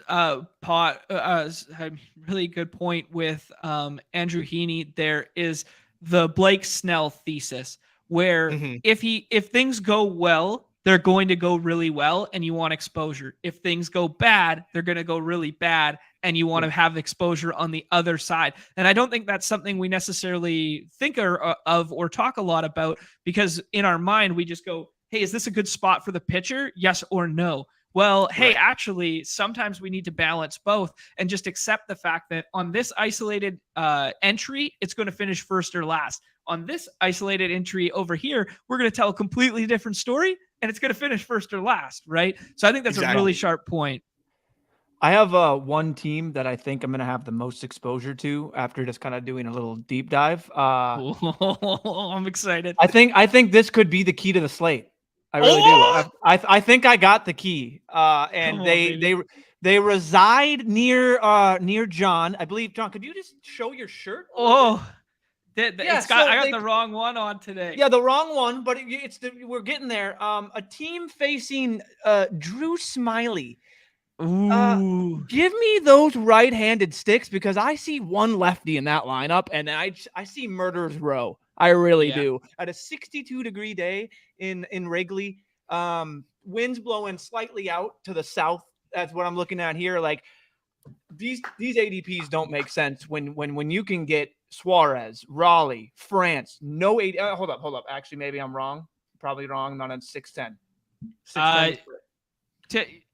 Speaker 1: really good point with Andrew Heaney. There is the Blake Snell thesis where if things go well, they're going to go really well and you want exposure. If things go bad, they're going to go really bad and you want to have exposure on the other side. And I don't think that's something we necessarily think of or talk a lot about, because in our mind, we just go, hey, is this a good spot for the pitcher? Yes or no? Well, hey, actually, sometimes we need to balance both and just accept the fact that on this isolated entry, it's going to finish first or last. On this isolated entry over here, we're going to tell a completely different story and it's going to finish first or last, right? So I think that's a really sharp point.
Speaker 4: I have one team that I think I'm going to have the most exposure to after just kind of doing a little deep dive.
Speaker 1: I'm excited.
Speaker 4: I think this could be the key to the slate. I really do. I think I got the key. And they reside near John. I believe, John, could you just show your shirt?
Speaker 1: I got the wrong one on today.
Speaker 4: Yeah, the wrong one, but we're getting there. A team facing Drew Smiley.
Speaker 1: Ooh.
Speaker 4: Give me those right-handed sticks, because I see one lefty in that lineup, and I see murderer's row. I really do. At a 62-degree day in Wrigley, winds blowing slightly out to the south That's what I'm looking at here. Like these ADPs don't make sense when you can get Suarez, Raleigh, France, no 80. Hold up. Actually, maybe I'm wrong. Probably wrong. Not on 6'10. 6'10.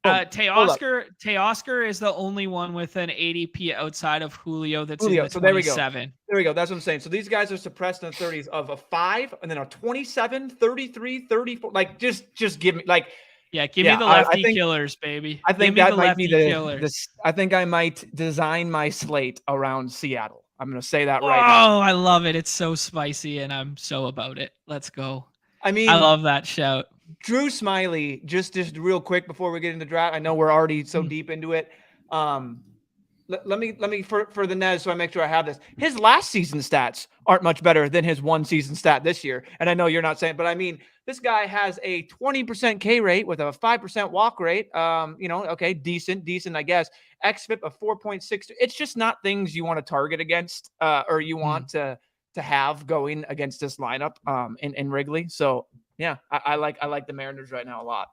Speaker 1: Teoscar is the only one with an ADP outside of Julio that's in the 27.
Speaker 4: There we go. That's what I'm saying. So these guys are suppressed in the 30s of a 5 and then a 27, 33, 34. Like just give me like
Speaker 1: give me the lefty killers, baby.
Speaker 4: I think that might be the I think I might design my slate around Seattle. I'm going to say that right now.
Speaker 1: Oh, I love it. It's so spicy and I'm so about it. Let's go.
Speaker 4: I mean,
Speaker 1: I love that shout.
Speaker 4: Drew Smiley, just real quick before we get into draft. I know we're already so deep into it. Let me for the Nez, so I make sure I have this. His last season stats aren't much better than his one season stat this year. And I know you're not saying, but I mean, this guy has a 20% K rate with a 5% walk rate. Okay, decent, I guess. XFIP of 4.6. It's just not things you want to target against, or you want to have going against this lineup in Wrigley. So yeah, I like the Mariners right now a lot.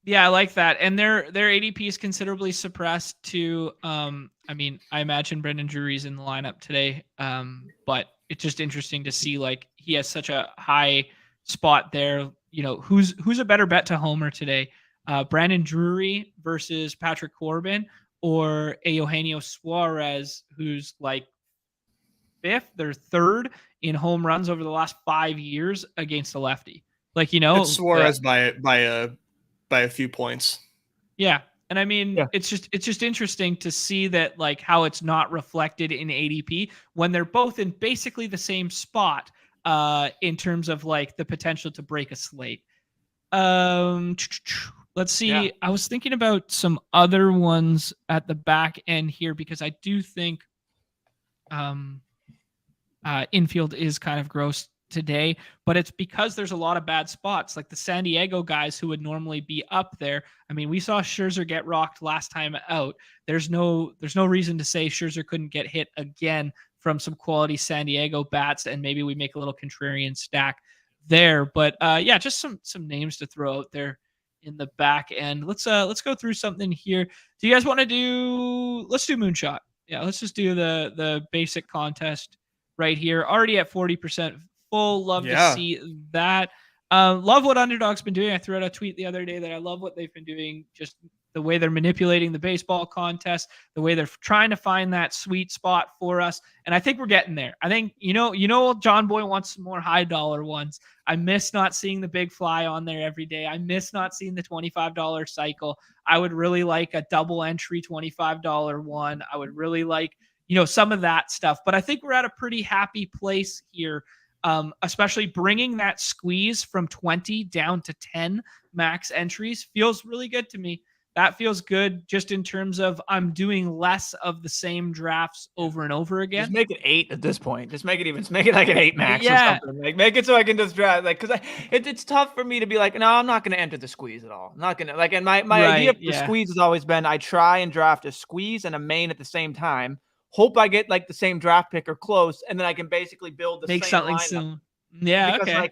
Speaker 1: Yeah, I like that. And their ADP is considerably suppressed to I imagine Brendan Drury's in the lineup today. But it's just interesting to see like he has such a high spot there. You know, who's a better bet to homer today? Brandon Drury versus Patrick Corbin, or a Eugenio Suarez who's like fifth or third in home runs over the last 5 years against a lefty. Like,
Speaker 3: it's Suarez by a few points.
Speaker 1: Yeah. And I mean, it's just interesting to see that like how it's not reflected in ADP when they're both in basically the same spot in terms of like the potential to break a slate. Let's see. Yeah. I was thinking about some other ones at the back end here because I do think infield is kind of gross today, but it's because there's a lot of bad spots, like the San Diego guys who would normally be up there. I mean, we saw Scherzer get rocked last time out. There's no reason to say Scherzer couldn't get hit again from some quality San Diego bats, and maybe we make a little contrarian stack there. But just some names to throw out there in the back end. Let's go through something here. Do you guys want to do? Let's do Moonshot. Yeah, let's just do the basic contest right here. Already at 40% full. Love to see that. Love what Underdog's been doing. I threw out a tweet the other day that I love what they've been doing, just the way they're manipulating the baseball contest, the way they're trying to find that sweet spot for us. And I think we're getting there. I think, John Boy wants some more high dollar ones. I miss not seeing the big fly on there every day. I miss not seeing the $25 cycle. I would really like a double entry $25 one. I would really like, some of that stuff. But I think we're at a pretty happy place here. Especially bringing that squeeze from 20 down to 10 max entries feels really good to me. That feels good just in terms of I'm doing less of the same drafts over and over again.
Speaker 4: Just make it 8 at this point. Just make it like an 8 max or something. Like make it so I can just draft because it's tough for me to be like, no, I'm not going to enter the squeeze at all. I'm not going to and my idea for the squeeze has always been I try and draft a squeeze and a main at the same time. Hope I get like the same draft pick or close, and then I can basically build the
Speaker 1: make
Speaker 4: same
Speaker 1: something
Speaker 4: lineup.
Speaker 1: soon. Yeah,
Speaker 4: because,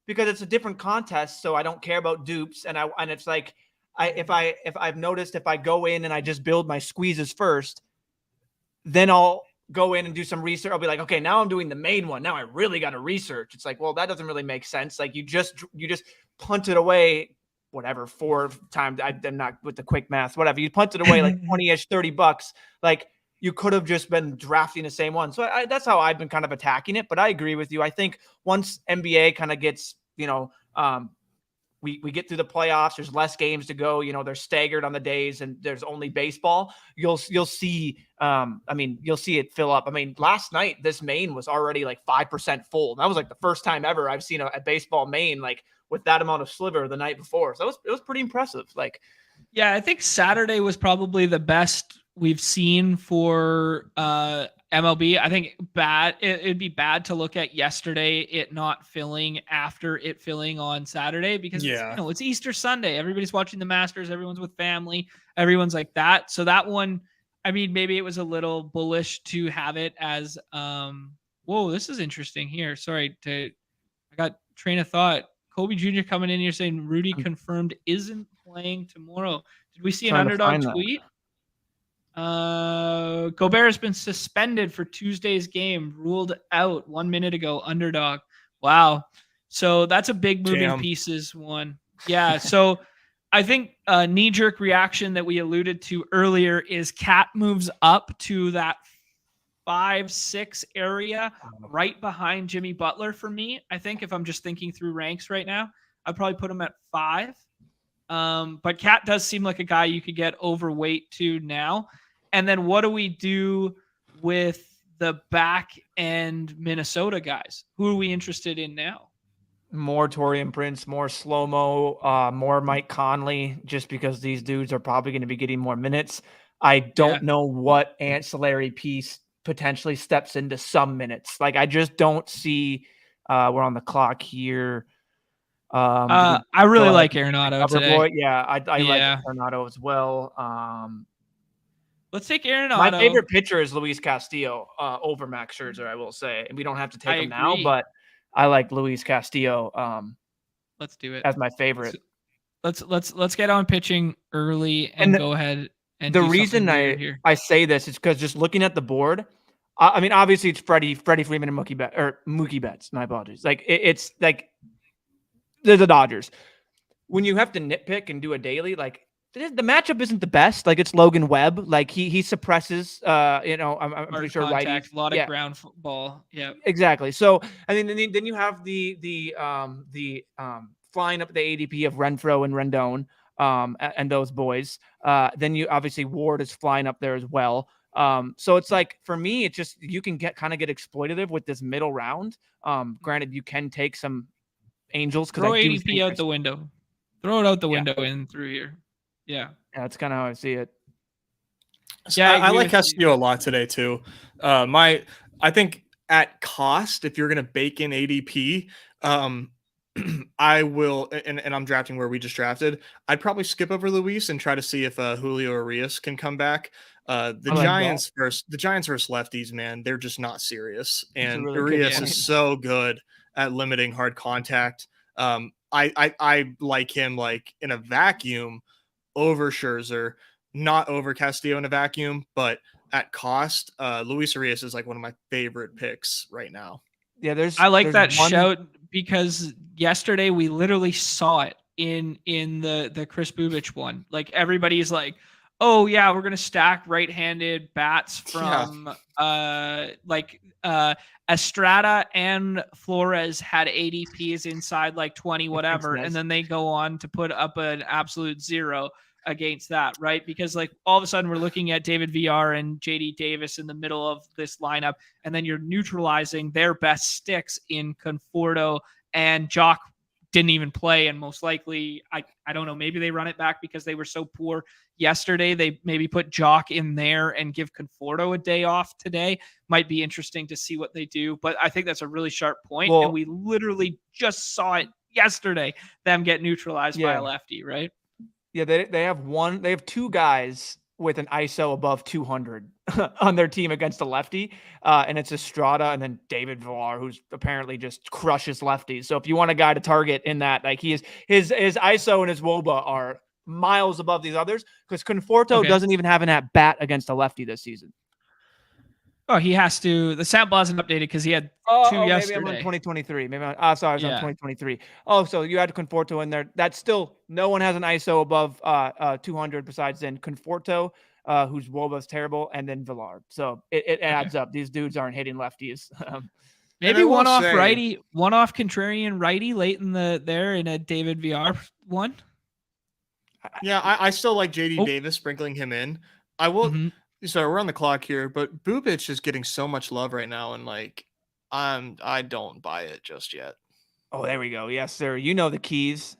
Speaker 4: because it's a different contest, so I don't care about dupes, and it's like if I've noticed if I go in and I just build my squeezes first, then I'll go in and do some research. I'll be like, okay, now I'm doing the main one. Now I really got to research. It's like, well, that doesn't really make sense. Like you just punt it away. Whatever, 4 times. I'm not with the quick math. Whatever, you punt it away like $20-ish, $30. Like. You could have just been drafting the same one. So that's how I've been kind of attacking it. But I agree with you. I think once NBA kind of gets, we get through the playoffs, there's less games to go. They're staggered on the days and there's only baseball. You'll see, you'll see it fill up. I mean, last night, this main was already like 5% full. That was like the first time ever I've seen a baseball main like with that amount of sliver the night before. So it was pretty impressive. Like,
Speaker 1: yeah, I think Saturday was probably the best we've seen for MLB. I think it'd be bad to look at yesterday it not filling after it filling on Saturday because it's Easter Sunday. Everybody's watching the Masters. Everyone's with family. Everyone's like that. So that one, maybe it was a little bullish to have it as whoa, this is interesting here. I got train of thought. Kobe Jr. coming in here saying Rudy confirmed isn't playing tomorrow. Did we see an
Speaker 4: Trying to
Speaker 1: Underdog
Speaker 4: find that.
Speaker 1: tweet? Gobert has been suspended for Tuesday's game, ruled out 1 minute ago. Underdog. Wow. So that's a big moving pieces one. Yeah. So I think a knee-jerk reaction that we alluded to earlier is Cat moves up to that 5-6 area right behind Jimmy Butler for me. I think if I'm just thinking through ranks right now, I'd probably put him at 5. But Cat does seem like a guy you could get overweight to now. And then what do we do with the back end Minnesota guys? Who are we interested in now?
Speaker 4: More Taurean Prince, more slow-mo, more Mike Conley, just because these dudes are probably going to be getting more minutes. I don't know what ancillary piece potentially steps into some minutes. Like, I just don't see we're on the clock here.
Speaker 1: I really like Arenado today.
Speaker 4: Boy. Yeah, I like Arenado as well.
Speaker 1: Let's take Arenado.
Speaker 4: My favorite pitcher is Luis Castillo over Max Scherzer, I will say. And we don't have to take him now, but I like Luis Castillo.
Speaker 1: Let's do it
Speaker 4: as my favorite.
Speaker 1: Let's get on pitching early and go ahead. And
Speaker 4: the reason I say this is because just looking at the board, I mean, obviously it's Freddie Freeman and Mookie Betts. My apologies. Like it's like the Dodgers. When you have to nitpick and do a daily, like the matchup isn't the best. Like it's Logan Webb. Like he suppresses. I'm pretty sure righties.
Speaker 1: A lot of ground ball. Yeah,
Speaker 4: exactly. So I mean, then you have the flying up the ADP of Renfroe and Rendon. And those boys. Then you obviously Ward is flying up there as well. So it's like for me, it's just you can get exploitative with this middle round. Granted, you can take some Angels because
Speaker 1: throw ADP out the window. Throw it out the window and through here. Yeah,
Speaker 4: that's kind of how I see it.
Speaker 3: Yeah, I like Castillo a lot today too. I think at cost, if you're going to bake in ADP, I will, and I'm drafting where we just drafted. I'd probably skip over Luis and try to see if Julio Urias can come back. The Giants versus lefties, man, they're just not serious. And really Urias is so good at limiting hard contact. I like him like in a vacuum over Scherzer, not over Castillo in a vacuum, but at cost, Luis Urias is like one of my favorite picks right now.
Speaker 4: Yeah,
Speaker 1: I like that shout because yesterday we literally saw it in the Chris Bubich one. Like everybody's like, oh yeah, we're gonna stack right-handed bats from Estrada and Flores had ADPs inside like 20 whatever, and then they go on to put up an absolute 0 against that, right? Because like all of a sudden we're looking at David VR and JD Davis in the middle of this lineup, and then you're neutralizing their best sticks in Conforto, and Jock didn't even play, and most likely I don't know, maybe they run it back because they were so poor yesterday. They maybe put Jock in there and give Conforto a day off today. Might be interesting to see what they do, but I think that's a really sharp point. Well, and we literally just saw it yesterday, them get neutralized by a lefty, right?
Speaker 4: Yeah, they have two guys with an ISO above 200 on their team against a lefty, and it's Estrada and then David Villar, who's apparently just crushes lefties. So if you want a guy to target in that, like his ISO and his WOBA are miles above these others, because Conforto doesn't even have an at bat against a lefty this season.
Speaker 1: Oh, he has to. The sample hasn't updated because he had two yesterday.
Speaker 4: Maybe I'm on 2023. Maybe I was on 2023. Oh, so you had Conforto in there. That's still no one has an ISO above 200 besides then Conforto, whose WOBA is terrible, and then Villar. So it adds up. These dudes aren't hitting lefties.
Speaker 1: Maybe one off contrarian righty late in in a David VR one.
Speaker 3: Yeah, I still like JD Davis sprinkling him in. I will. Mm-hmm. Sorry, we're on the clock here, but Bubich is getting so much love right now, and like, I don't buy it just yet.
Speaker 4: Oh, there we go. Yes, sir. You know the keys.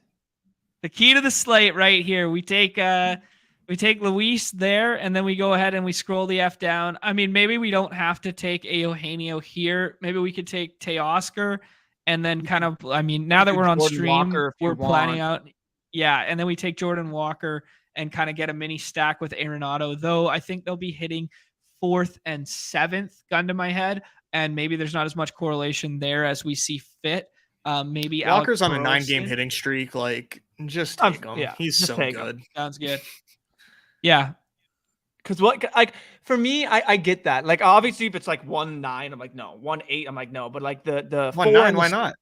Speaker 1: The key to the slate right here. We take Luis there, and then we go ahead and we scroll the F down. I mean, maybe we don't have to take Eugenio here. Maybe we could take Teoscar, and then kind of. I mean, now that we're on Jordan stream, we're planning out. Yeah, and then we take Jordan Walker and kind of get a mini stack with Arenado, though I think they'll be hitting 4th and 7th, gun to my head, and maybe there's not as much correlation there as we see fit. Maybe
Speaker 3: Walker's on a 9-game hitting streak. Like Just take him.
Speaker 4: Yeah,
Speaker 3: He's so good.
Speaker 1: Sounds good. Yeah.
Speaker 4: Because for me, I get that. Like obviously, if it's like 1-9, I'm like no. 1-8, I'm like no. But like the
Speaker 3: 1-9, why not?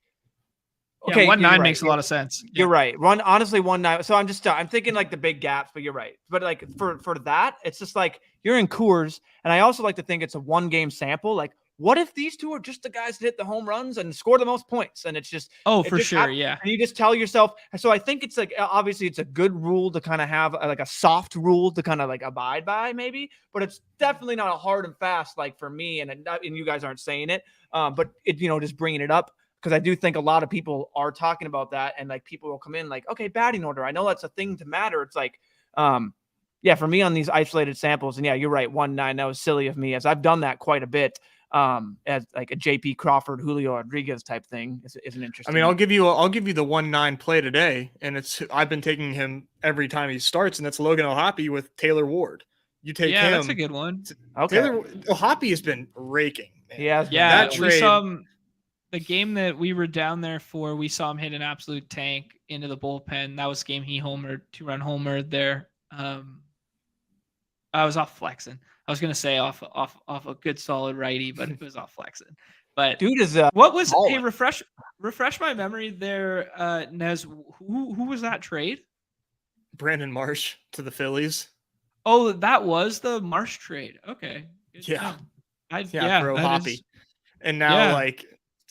Speaker 1: Okay, 1-9 makes a lot of sense.
Speaker 4: You're right. Honestly 1-9. So I'm thinking like the big gaps, but you're right. But like for that, it's just like you're in Coors, and I also like to think it's a 1-game sample. Like, what if these two are just the guys that hit the home runs and score the most points? And it's just
Speaker 1: for sure, yeah.
Speaker 4: And you just tell yourself. So I think it's like obviously it's a good rule to kind of have like a soft rule to kind of like abide by, maybe, but it's definitely not a hard and fast like for me. And you guys aren't saying it, but it just bringing it up. Because I do think a lot of people are talking about that, and like people will come in like, okay, batting order. I know that's a thing to matter. It's like, for me on these isolated samples, and yeah, you're right. 1-9, that was silly of me, as I've done that quite a bit. As like a JP Crawford, Julio Rodriguez type thing is an interesting.
Speaker 3: I mean, I'll give you the 1-9 play today, and I've been taking him every time he starts, and that's Logan O'Hoppe with Taylor Ward. You take him.
Speaker 1: That's a good one.
Speaker 4: Okay,
Speaker 3: Taylor O'Hoppe has been raking. Man.
Speaker 4: Yeah,
Speaker 1: that trade. We saw him. The game that we were down there for, we saw him hit an absolute tank into the bullpen. That was the game he homered, 2-run homer there. I was off flexing. I was gonna say off a good solid righty, but it was off flexing. But
Speaker 4: dude is
Speaker 1: what was? Hey, refresh my memory there, Nez. Who was that trade?
Speaker 3: Brandon Marsh to the Phillies.
Speaker 1: Oh, that was the Marsh trade. Okay. Good
Speaker 3: yeah.
Speaker 1: For
Speaker 3: O'Hoppe. And now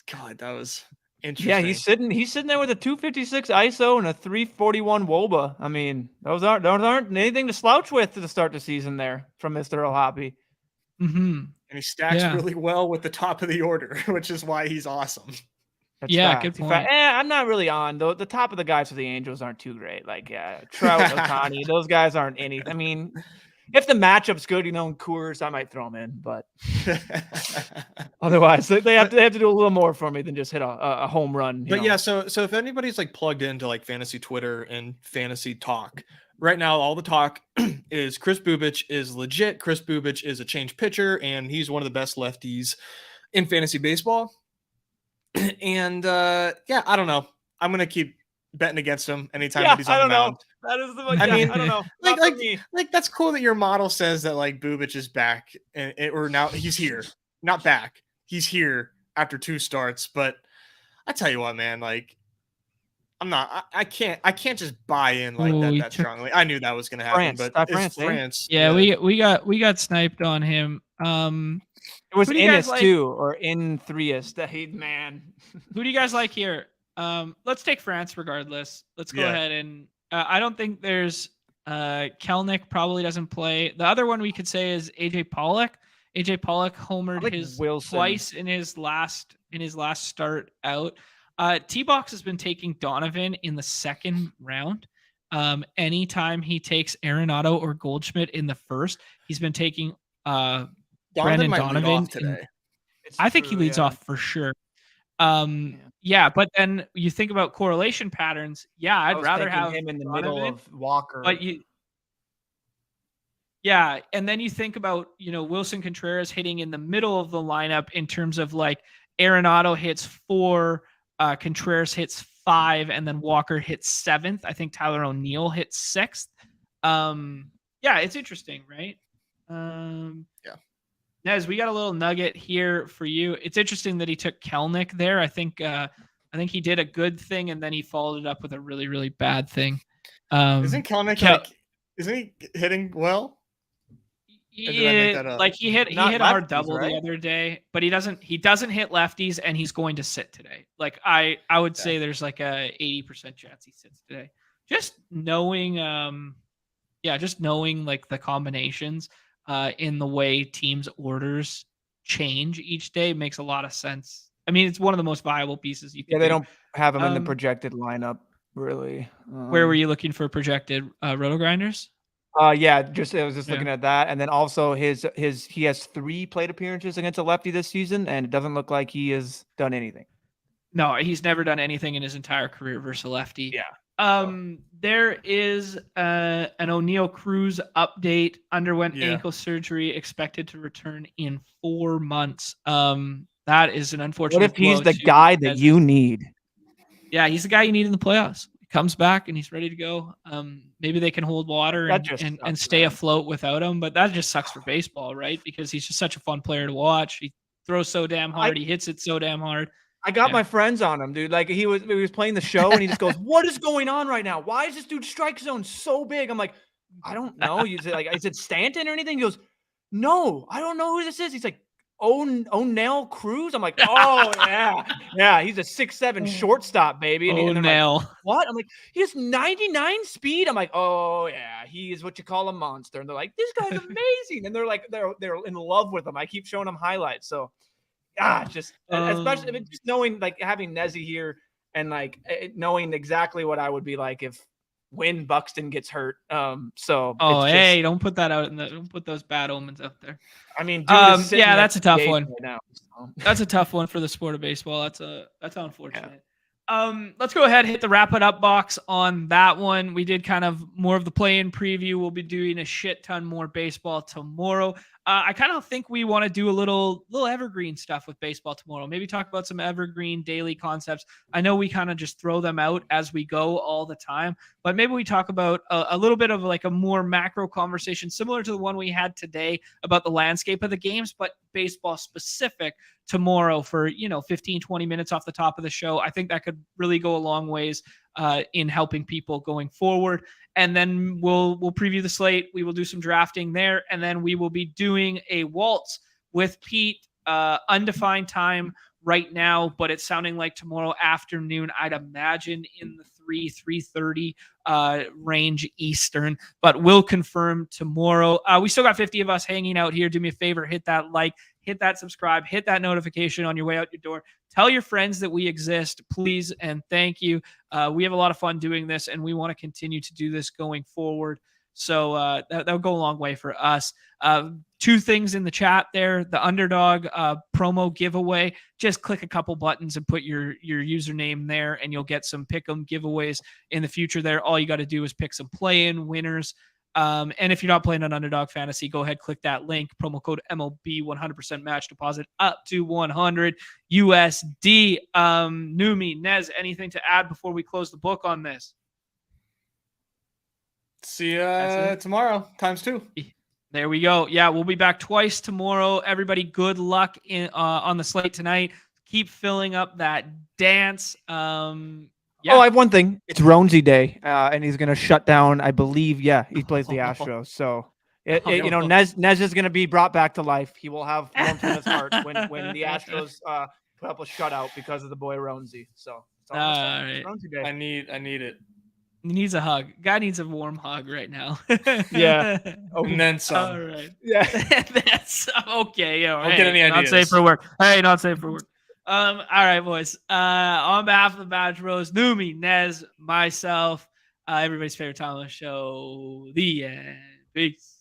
Speaker 3: God, that was interesting.
Speaker 4: Yeah, he's sitting there with a 256 ISO and a 341 WOBA. I mean, those aren't anything to slouch with to start the season there from Mr. O'Hoppe.
Speaker 1: Mm-hmm.
Speaker 3: And he stacks really well with the top of the order, which is why he's awesome.
Speaker 4: That's
Speaker 1: fact. Good point.
Speaker 4: I'm not really on though. The top of the guys for the Angels aren't too great. Like Trout, Ohtani, those guys aren't anything. I mean, if the matchup's good, in Coors, I might throw them in, but otherwise they have to do a little more for me than just hit a home run.
Speaker 3: But yeah, so if anybody's like plugged into like fantasy Twitter and fantasy talk right now, all the talk is Kris Bubic is legit. Kris Bubic is a change pitcher, and he's one of the best lefties in fantasy baseball. And I don't know. I'm gonna keep betting against him anytime that he's on the mound.
Speaker 4: That is the one. I mean, I don't know.
Speaker 3: Like that's cool that your model says that like Bubic is back or now he's here, not back. He's here after 2 starts. But I tell you what, man, like I can't just buy in like that strongly. I knew that was gonna happen, but it's France.
Speaker 1: Yeah, we got sniped on him.
Speaker 4: It was Innis too, or in Threas. Man.
Speaker 1: Who do you guys like here? Let's take France regardless. Let's go ahead and I don't think there's Kelnick probably doesn't play. The other one we could say is AJ Pollock. AJ Pollock homered his Wilson twice in his last start out. T-Box has been taking Donovan in the 2nd round. Anytime he takes Arenado or Goldschmidt in the 1st, he's been taking Brandon Donovan today. I think he leads off for sure. But then you think about correlation patterns. Yeah, I'd rather have
Speaker 4: him in the middle of Walker.
Speaker 1: But and then you think about Wilson Contreras hitting in the middle of the lineup in terms of like Arenado hits 4, Contreras hits 5, and then Walker hits 7th. I think Tyler O'Neill hits 6th. It's interesting, right? Nez, we got a little nugget here for you. It's interesting that he took Kelnick there. I think he did a good thing, and then he followed it up with a really, really bad thing.
Speaker 3: Isn't Kelnick isn't he hitting well?
Speaker 1: Yeah, like he hit a hard double the other day, but he doesn't hit lefties, and he's going to sit today. Like I would say there's like a 80% chance he sits today. Just knowing like the combinations in the way teams' orders change each day makes a lot of sense. I mean, it's one of the most viable pieces you can do.
Speaker 4: They don't have him in the projected lineup, really.
Speaker 1: Where were you looking for projected Roto Grinders?
Speaker 4: I was just looking at that, and then also he has 3 plate appearances against a lefty this season, and it doesn't look like he has done anything.
Speaker 1: No, he's never done anything in his entire career versus a lefty.
Speaker 4: Yeah.
Speaker 1: There is an O'Neill Cruz update. Underwent ankle surgery, expected to return in 4 months. That is an unfortunate.
Speaker 4: What if he's the guy that you need?
Speaker 1: Yeah, he's the guy you need in the playoffs. comes back and he's ready to go. Maybe they can hold water and stay afloat without him, but that just sucks for baseball, right? Because he's just such a fun player to watch. He throws so damn hard. He hits it so damn hard.
Speaker 4: I got my friends on him, dude. Like he was playing the show and he just goes, "What is going on right now? Why is this dude strike zone so big?" I'm like, "I don't know." You said is it Stanton or anything? He goes, "No, I don't know who this is." He's like, O'Neill Cruz. I'm like, "Oh yeah, he's a 6'7" shortstop, baby." And
Speaker 1: O'Neill.
Speaker 4: Like, what? I'm like, he has 99 speed. I'm like, "Oh yeah, he is what you call a monster." And they're like, "This guy's amazing," and they're like, they're in love with him. I keep showing them highlights, so. Just especially just knowing, like, having Nezzy here and like knowing exactly what I would be like when Buxton gets hurt. So
Speaker 1: hey, don't put that out don't put those bad omens out there.
Speaker 4: I mean,
Speaker 1: that's a tough one.
Speaker 4: Right now, so.
Speaker 1: That's a tough one for the sport of baseball. That's unfortunate. Yeah. Let's go ahead and hit the wrap it up box on that one. We did kind of more of the play-in preview. We'll be doing a shit ton more baseball tomorrow. I kind of think we want to do a little evergreen stuff with baseball tomorrow. Maybe talk about some evergreen daily concepts. I know we kind of just throw them out as we go all the time, but maybe we talk about a little bit of like a more macro conversation similar to the one we had today about the landscape of the games, but baseball specific tomorrow for 15, 20 minutes off the top of the show. I think that could really go a long ways in helping people going forward. And then we'll preview the slate. We will do some drafting there, and then we will be doing a waltz with Pete. Undefined time right now, but it's sounding like tomorrow afternoon. I'd imagine in the 3:30 range Eastern, but we'll confirm tomorrow. We still got 50 of us hanging out here. Do me a favor, hit that like, hit that subscribe, hit that notification on your way out your door. Tell your friends that we exist, please, and thank you. We have a lot of fun doing this, and we want to continue to do this going forward. So that'll go a long way for us. 2 things in the chat there. The Underdog promo giveaway. Just click a couple buttons and put your username there, and you'll get some pick'em giveaways in the future there. All you got to do is pick some play-in winners. And if you're not playing on Underdog Fantasy, go ahead, click that link, promo code MLB, 100% match deposit up to 100 USD. Neumy, Nez, anything to add before we close the book on this?
Speaker 3: See ya tomorrow, ×2.
Speaker 1: There we go. Yeah, we'll be back twice tomorrow. Everybody, good luck on the slate tonight. Keep filling up that dance. Yeah.
Speaker 4: Oh, I have one thing. It's Ronesy Day, and he's going to shut down, I believe. Yeah, he plays the Astros. So, Nez is going to be brought back to life. He will have warmth in his heart when the Astros put up a shutout because of the boy Ronesy. So, it's
Speaker 1: right.
Speaker 4: Ronesy Day.
Speaker 3: I need it.
Speaker 1: He needs a hug. Guy needs a warm hug right now.
Speaker 3: Yeah. And then some.
Speaker 1: All right.
Speaker 4: Yeah.
Speaker 1: That's okay. Yeah.
Speaker 3: Don't get any ideas.
Speaker 1: Not safe for work. Hey, not safe for work. All right, boys. On behalf of the BadgeBros, Neumy, Nez, myself, everybody's favorite time on the show, the end. Peace.